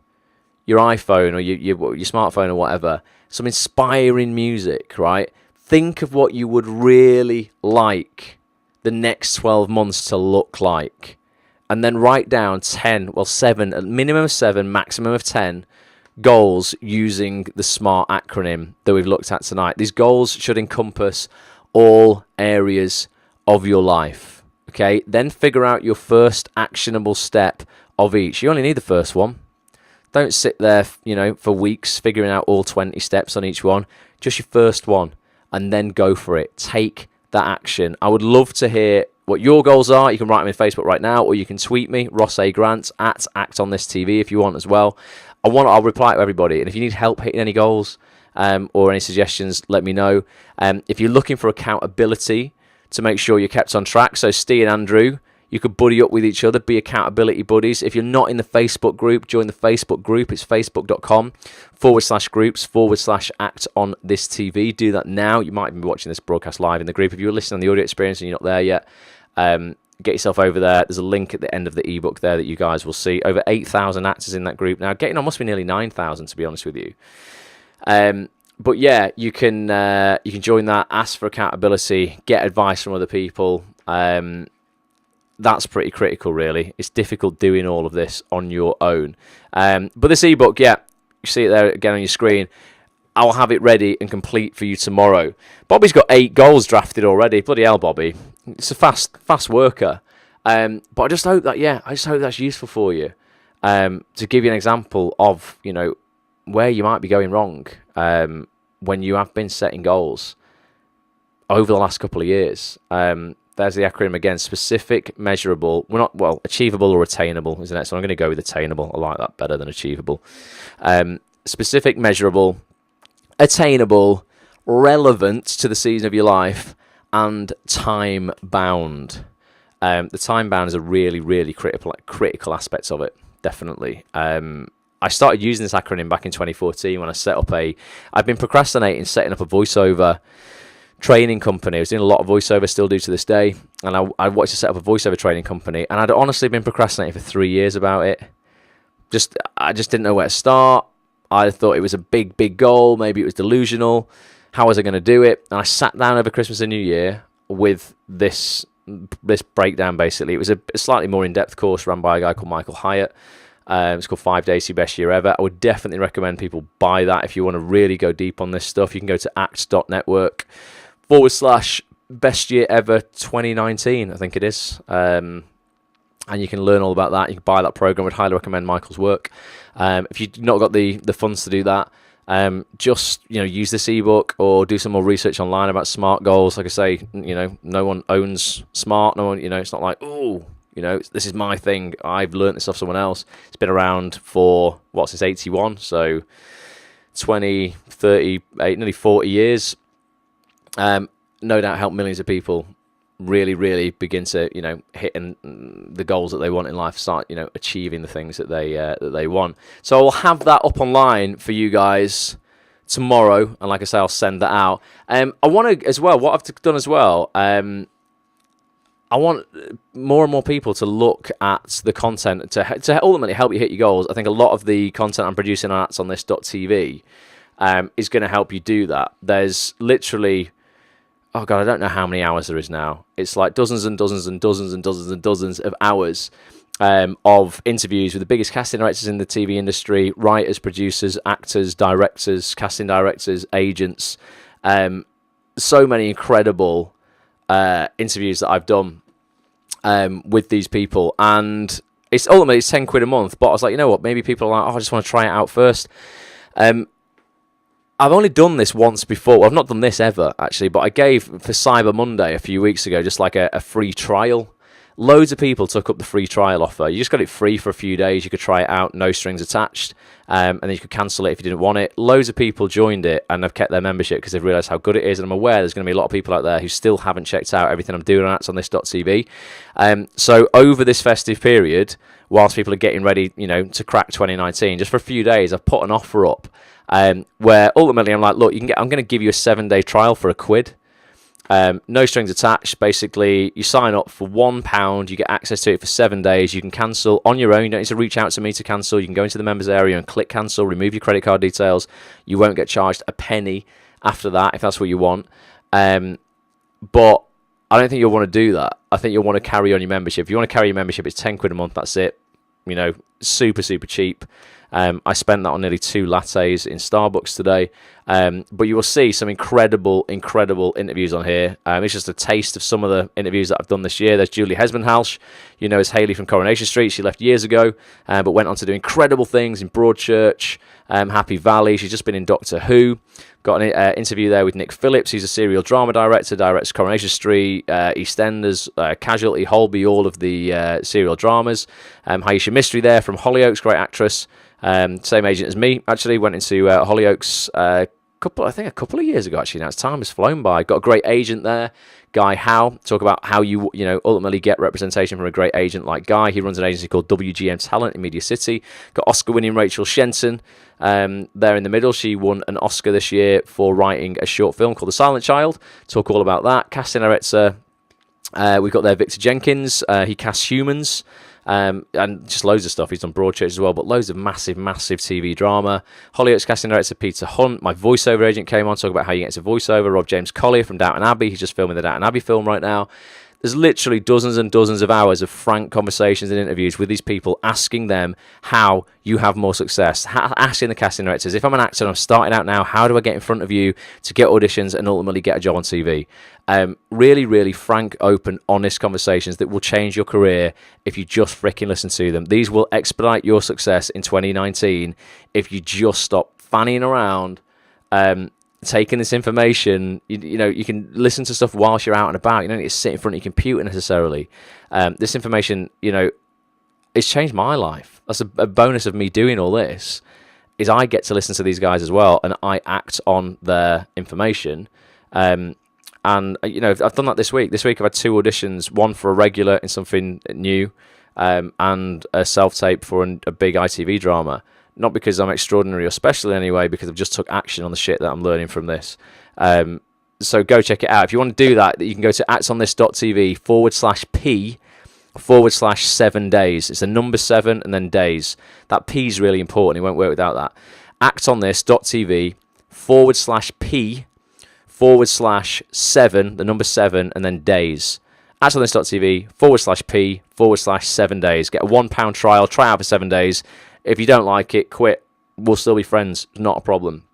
your iPhone or your smartphone or whatever. Some inspiring music, right? Think of what you would really like the next 12 months to look like. And then write down 7, a minimum of 7, maximum of 10 goals using the SMART acronym that we've looked at tonight. These goals should encompass all areas of your life, okay? Then figure out your first actionable step of each. You only need the first one. Don't sit there, for weeks figuring out all 20 steps on each one. Just your first one, and then go for it. Take that action. I would love to hear what your goals are. You can write them in Facebook right now, or you can tweet me, Ross A. Grant, at ActOnThisTV if you want as well. I'll reply to everybody. And if you need help hitting any goals or any suggestions, let me know. If you're looking for accountability to make sure you're kept on track, so Steve and Andrew, you could buddy up with each other, be accountability buddies. If you're not in the Facebook group, join the Facebook group. It's facebook.com/groups/ActOnThisTV. Do that now. You might even be watching this broadcast live in the group. If you're listening on the audio experience and you're not there yet, get yourself over there. There's a link at the end of the ebook there that you guys will see. Over 8,000 actors in that group now. Getting on must be nearly 9,000, to be honest with you. But yeah, you can join that, ask for accountability, get advice from other people. That's pretty critical, really. It's difficult doing all of this on your own. But this ebook, yeah, you see it there again on your screen. I'll have it ready and complete for you tomorrow. Bobby's got 8 goals drafted already. Bloody hell, Bobby. It's a fast worker. But I just hope that's useful for you. To give you an example of, where you might be going wrong when you have been setting goals over the last couple of years. There's the acronym again: specific, measurable. Achievable or attainable, isn't it? So I'm going to go with attainable. I like that better than achievable. Specific, measurable, attainable, relevant to the season of your life, and time bound. The time bound is a really, really critical aspect of it. Definitely. I started using this acronym back in 2014 when I set up I've been procrastinating setting up a voiceover training company. I was doing a lot of voiceover, still do to this day, and I wanted to set up a voiceover training company, and I'd honestly been procrastinating for 3 years about it. I just didn't know where to start. I thought it was a big goal. Maybe it was delusional. How was I going to do it? And I sat down over Christmas and New Year with this breakdown. Basically, it was a slightly more in-depth course run by a guy called Michael Hyatt. It's called 5 Days to Your Best Year Ever. I would definitely recommend people buy that if you want to really go deep on this stuff. You can go to act.network/best year ever 2019, I think it is. And you can learn all about that. You can buy that program. I would highly recommend Michael's work. If you've not got the funds to do that, just use this ebook or do some more research online about SMART goals. Like I say, no one owns SMART. No one, it's not like, this is my thing. I've learned this off someone else. It's been around for, since 81, so 20, 30, nearly 40 years. No doubt helped millions of people really, really begin to, hit the goals that they want in life, start, achieving the things that they want. So I'll have that up online for you guys tomorrow, and like I say, I'll send that out. I want to, as well, what I've done as well, I want more and more people to look at the content to ultimately help you hit your goals. I think a lot of the content I'm producing on actsonthis.tv is going to help you do that. There's literally, I don't know how many hours there is now. It's like dozens and dozens and dozens and dozens and dozens of hours of interviews with the biggest casting directors in the TV industry, writers, producers, actors, directors, casting directors, agents. So many incredible interviews that I've done with these people, and it's ultimately £10 a month. But I was like, you know what? Maybe people are like, I just want to try it out first. I've only done this once before. Well, I've not done this ever, actually, but I gave for Cyber Monday a few weeks ago just like a free trial. Loads of people took up the free trial offer. You just got it free for a few days. You could try it out, no strings attached, and then you could cancel it if you didn't want it. Loads of people joined it and have kept their membership because they've realised how good it is. And I'm aware there's going to be a lot of people out there who still haven't checked out everything I'm doing on this.tv. So over this festive period, whilst people are getting ready, to crack 2019, just for a few days, I've put an offer up where ultimately I'm like, look, I'm going to give you a 7-day trial for £1. No strings attached. Basically, you sign up for £1, you get access to it for 7 days. You can cancel on your own. You don't need to reach out to me to cancel. You can go into the members area and click cancel, remove your credit card details. You won't get charged a penny after that if that's what you want. But I don't think you'll want to do that. I think you'll want to carry on your membership. If you want to carry your membership, it's £10 a month. That's it. Super, super cheap. I spent that on nearly 2 lattes in Starbucks today. But you will see some incredible interviews on here. It's just a taste of some of the interviews that I've done this year. There's Julie Hesmondhalgh, as Hayley from Coronation Street. She left years ago, but went on to do incredible things in Broadchurch, Happy Valley. She's just been in Doctor Who. Got an interview there with Nick Phillips. He's a serial drama director, directs Coronation Street, EastEnders, Casualty, Holby, all of the serial dramas. Haisha Mystery there from Hollyoaks, great actress. Same agent as me, actually. Went into Hollyoaks a couple of years ago, actually. Now, time has flown by. Got a great agent there, Guy Howe. Talk about how you ultimately get representation from a great agent like Guy. He runs an agency called WGM Talent in Media City. Got Oscar-winning Rachel Shenton there in the middle. She won an Oscar this year for writing a short film called The Silent Child. Talk all about that. Casting director, we've got there Victor Jenkins. He casts humans. And just loads of stuff. He's done Broadchurch as well, but loads of massive TV drama. Hollyoaks casting director Peter Hunt. My voiceover agent came on to talk about how you get into voiceover. Rob James Collier from Downton Abbey. He's just filming the Downton Abbey film right now. There's literally dozens and dozens of hours of frank conversations and interviews with these people, asking them how you have more success. Asking the casting directors, if I'm an actor and I'm starting out now, how do I get in front of you to get auditions and ultimately get a job on TV? Really frank, open, honest conversations that will change your career if you just freaking listen to them. These will expedite your success in 2019 if you just stop fanning around, taking this information. You can listen to stuff whilst you're out and about. You don't need to sit in front of your computer necessarily. This information, it's changed my life. That's a bonus of me doing all this, is I get to listen to these guys as well, and I act on their information. And I've done that this week. This week I've had 2 auditions, one for a regular in something new, and a self-tape for a big ITV drama. Not because I'm extraordinary or special in any way, because I've just took action on the shit that I'm learning from this. So go check it out. If you want to do that, you can go to actonthis.tv/P/7 days. It's the number 7 and then days. That P is really important. It won't work without that. actonthis.tv/P/7, the number 7, and then days. actonthis.tv/P/7 days. Get a £1 trial. Try out for 7 days. If you don't like it, quit. We'll still be friends. Not a problem.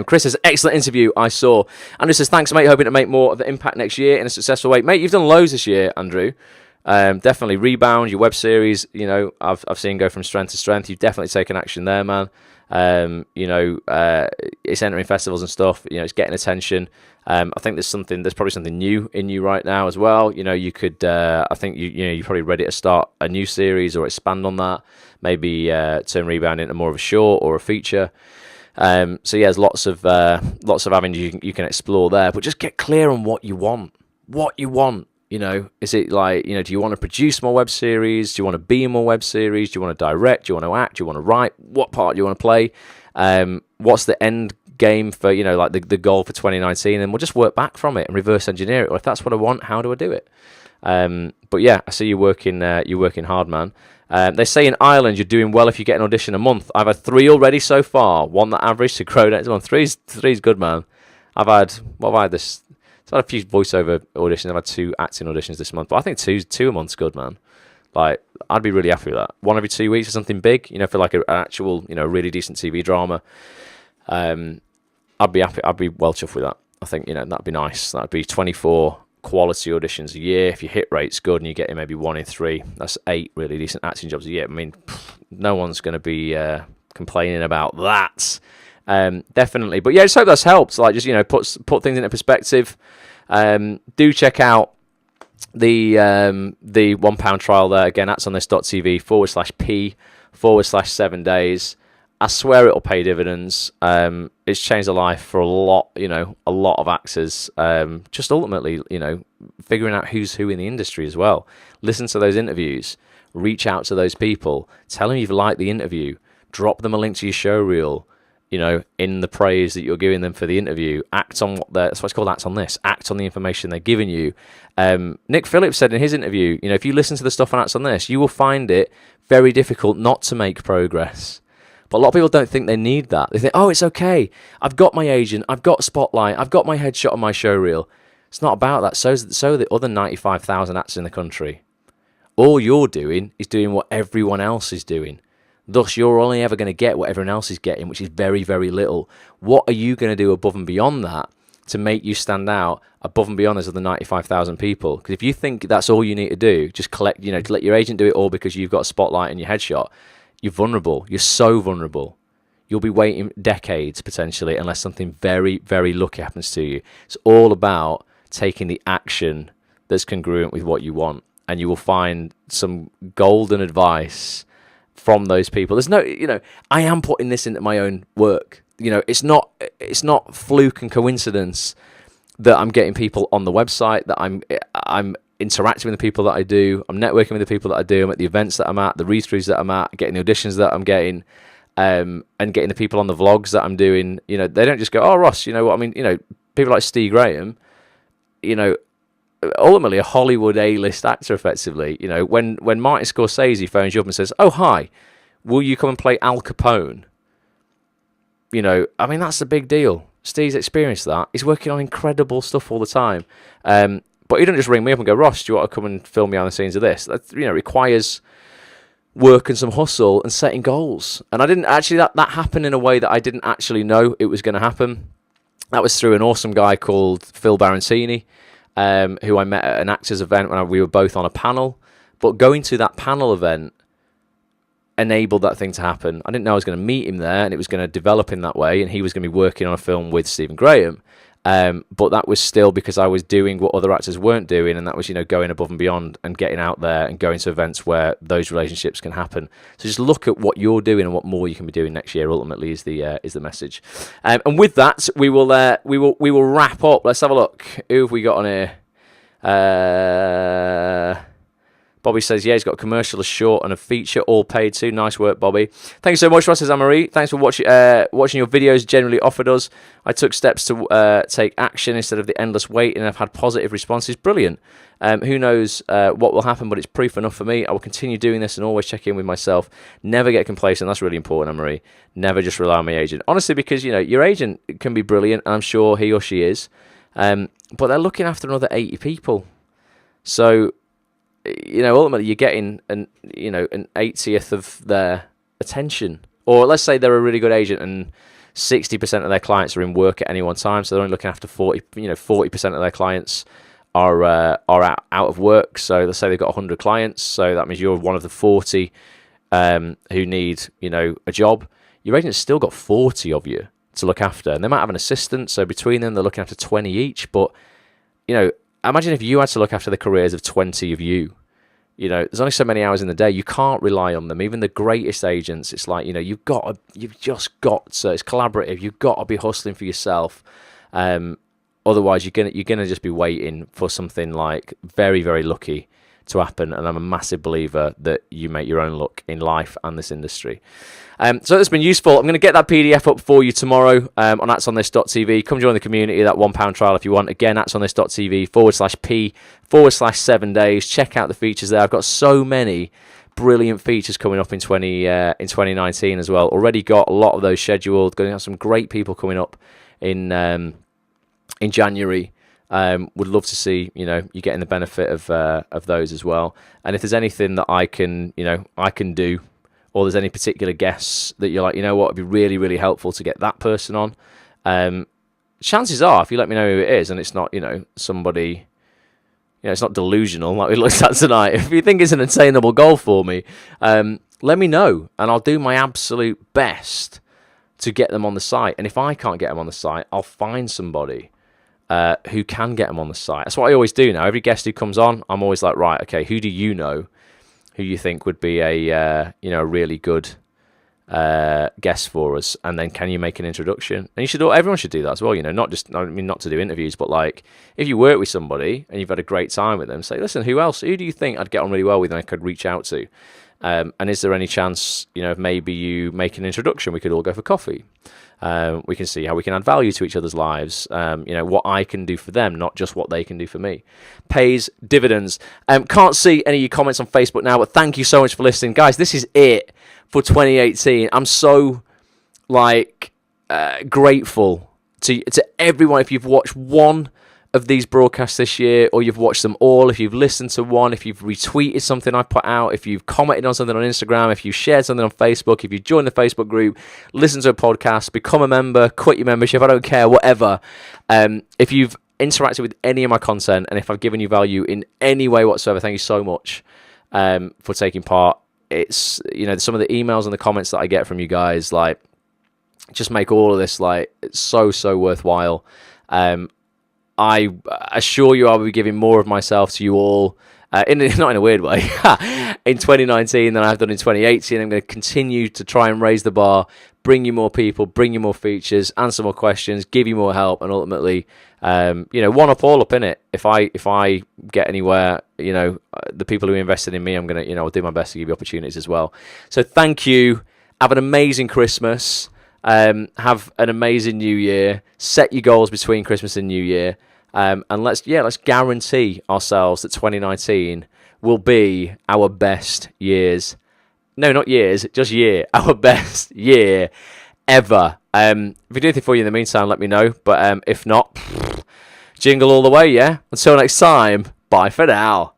Chris says, excellent interview I saw. Andrew says, thanks, mate. Hoping to make more of the impact next year in a successful way. Mate, you've done loads this year, Andrew. Definitely Rebound, your web series. I've seen go from strength to strength. You've definitely taken action there, man. It's entering festivals and stuff. It's getting attention. I think there's probably something new in you right now as well. You could. I think you're probably ready to start a new series or expand on that. Maybe turn Rebound into more of a short or a feature. So yeah, there's lots of avenues you can explore there. But just get clear on what you want. Is it like, do you want to produce more web series? Do you want to be in more web series? Do you want to direct? Do you want to act? Do you want to write? What part do you want to play? What's the end game for, like the goal for 2019? And we'll just work back from it and reverse engineer it. Or if that's what I want, how do I do it? But yeah, I see you're working hard, man. They say in Ireland you're doing well if you get an audition a month. I've had 3 already so far. 1 that average to grow next one. Three's good, man. I've had this. I've had a few voiceover auditions. I've had 2 acting auditions this month, but I think two a month's good, man. Like, I'd be really happy with that. 1 every 2 weeks for something big, for like an actual, really decent TV drama. I'd be happy. I'd be well chuffed with that. I think, that'd be nice. That'd be 24 quality auditions a year. If your hit rate's good and you get maybe 1 in 3, that's 8 really decent acting jobs a year. I mean, no one's going to be complaining about that. Definitely. But yeah, I just hope that's helped. Like, just, put things into perspective. Do check out the £1 trial there. Again, that's on this.tv/p/7 days. I swear it'll pay dividends. It's changed the life for a lot of actors. Just ultimately, figuring out who's who in the industry as well. Listen to those interviews. Reach out to those people. Tell them you've liked the interview. Drop them a link to your show reel. In the praise that you're giving them for the interview. Act on that's what it's called, act on this. Act on the information they're giving you. Nick Phillips said in his interview, if you listen to the stuff on Act on This, you will find it very difficult not to make progress. But a lot of people don't think they need that. They think, oh, it's okay. I've got my agent. I've got Spotlight. I've got my headshot on my show reel. It's not about that. So are the other 95,000 actors in the country. All you're doing is doing what everyone else is doing. Thus, you're only ever going to get what everyone else is getting, which is very, very little. What are you going to do above and beyond that to make you stand out above and beyond those other 95,000 people? Because if you think that's all you need to do, just collect, to let your agent do it all because you've got a spotlight and your headshot, you're vulnerable. You're so vulnerable. You'll be waiting decades, potentially, unless something very, very lucky happens to you. It's all about taking the action that's congruent with what you want. And you will find some golden advice from those people. There's no, I am putting this into my own work. It's not fluke and coincidence that I'm getting people on the website, that I'm interacting with the people that I do, I'm networking with the people that I do, I'm at the events that I'm at, the read-throughs that I'm at, getting the auditions that I'm getting, and getting the people on the vlogs that I'm doing. They don't just go, oh, Ross, you know what I mean? People like Steve Graham, ultimately a Hollywood A-list actor, effectively. When Martin Scorsese phones you up and says, oh, hi, will you come and play Al Capone? That's a big deal. Steve's experienced that. He's working on incredible stuff all the time. But he doesn't just ring me up and go, Ross, do you want to come and film me on the scenes of this? That requires work and some hustle and setting goals. And I didn't actually, that happened in a way that I didn't actually know it was going to happen. That was through an awesome guy called Phil Barancini, who I met at an actors event when we were both on a panel. But going to that panel event enabled that thing to happen. I didn't know I was going to meet him there, and it was going to develop in that way, and he was going to be working on a film with Stephen Graham. But that was still because I was doing what other actors weren't doing, and that was, going above and beyond and getting out there and going to events where those relationships can happen. So just look at what you're doing and what more you can be doing next year. Ultimately, is the message. And with that, we will wrap up. Let's have a look. Who have we got on here? Bobby says, yeah, he's got a commercial, a short, and a feature, all paid too. Nice work, Bobby. Thanks so much, Ross, says Anne-Marie. Thanks for watching your videos generally offered us. I took steps to take action instead of the endless wait, and I've had positive responses. Brilliant. Who knows what will happen, but it's proof enough for me. I will continue doing this and always check in with myself. Never get complacent. That's really important, Anne-Marie. Never just rely on my agent. Honestly, because, your agent can be brilliant, and I'm sure he or she is, but they're looking after another 80 people. So, ultimately you're getting an 80th of their attention. Or let's say they're a really good agent and 60% of their clients are in work at any one time, so they're only looking after 40% of their clients are out of work. So let's say they've got 100 clients, so that means you're one of the 40 who need, a job. Your agent's still got 40 of you to look after, and they might have an assistant, so between them they're looking after 20 each. But imagine if you had to look after the careers of 20 of you. There's only so many hours in the day. You can't rely on them. Even the greatest agents, it's like, you've just got to, it's collaborative. You've got to be hustling for yourself. Otherwise, you're gonna just be waiting for something like very, very lucky to happen. And I'm a massive believer that you make your own luck in life and this industry. So that's been useful. I'm going to get that PDF up for you tomorrow on that'sonthis.tv. Come join the community, that £1 trial if you want. Again, that'sonthis.tv/P/7 days. Check out the features there. I've got so many brilliant features coming up in 2019 as well. Already got a lot of those scheduled. Going to have some great people coming up in January. Would love to see you getting the benefit of those as well. And if there's anything that I can do, or there's any particular guests that you're like, what would be really, really helpful to get that person on, chances are, if you let me know who it is, and it's not, somebody, it's not delusional like we looked at tonight. If you think it's an attainable goal for me, let me know, and I'll do my absolute best to get them on the site. And if I can't get them on the site, I'll find somebody who can get them on the site. That's what I always do now. Every guest who comes on, I'm always like, right, okay, who do you know who you think would be a really good guest for us, and then can you make an introduction? And everyone should do that as well, not to do interviews, but like if you work with somebody and you've had a great time with them, say, listen, who do you think I'd get on really well with and I could reach out to, and is there any chance if maybe you make an introduction, we could all go for coffee. We can see how we can add value to each other's lives, what I can do for them, not just what they can do for me. Pays dividends. Can't see any of your comments on Facebook now, but thank you so much for listening. Guys, this is it for 2018. I'm so grateful to everyone. If you've watched one of these broadcasts this year, or you've watched them all, if you've listened to one, if you've retweeted something I put out, if you've commented on something on Instagram, if you've shared something on Facebook, if you've joined the Facebook group, listened to a podcast, become a member, quit your membership, I don't care, whatever. If you've interacted with any of my content, and if I've given you value in any way whatsoever, thank you so much for taking part. It's, some of the emails and the comments that I get from you guys, just make all of this, it's so worthwhile. I assure you I will be giving more of myself to you all, not in a weird way, in 2019 than I've done in 2018. I'm going to continue to try and raise the bar, bring you more people, bring you more features, answer more questions, give you more help, and ultimately, one up, all up in it. If I get anywhere, the people who invested in me, I'm going to, I'll do my best to give you opportunities as well. So thank you. Have an amazing Christmas. Have an amazing New Year. Set your goals between Christmas and New Year, and let's guarantee ourselves that 2019 will be our best years. No, not years, just year. Our best year ever. If we do anything for you in the meantime, let me know. But if not, jingle all the way. Yeah. Until next time. Bye for now.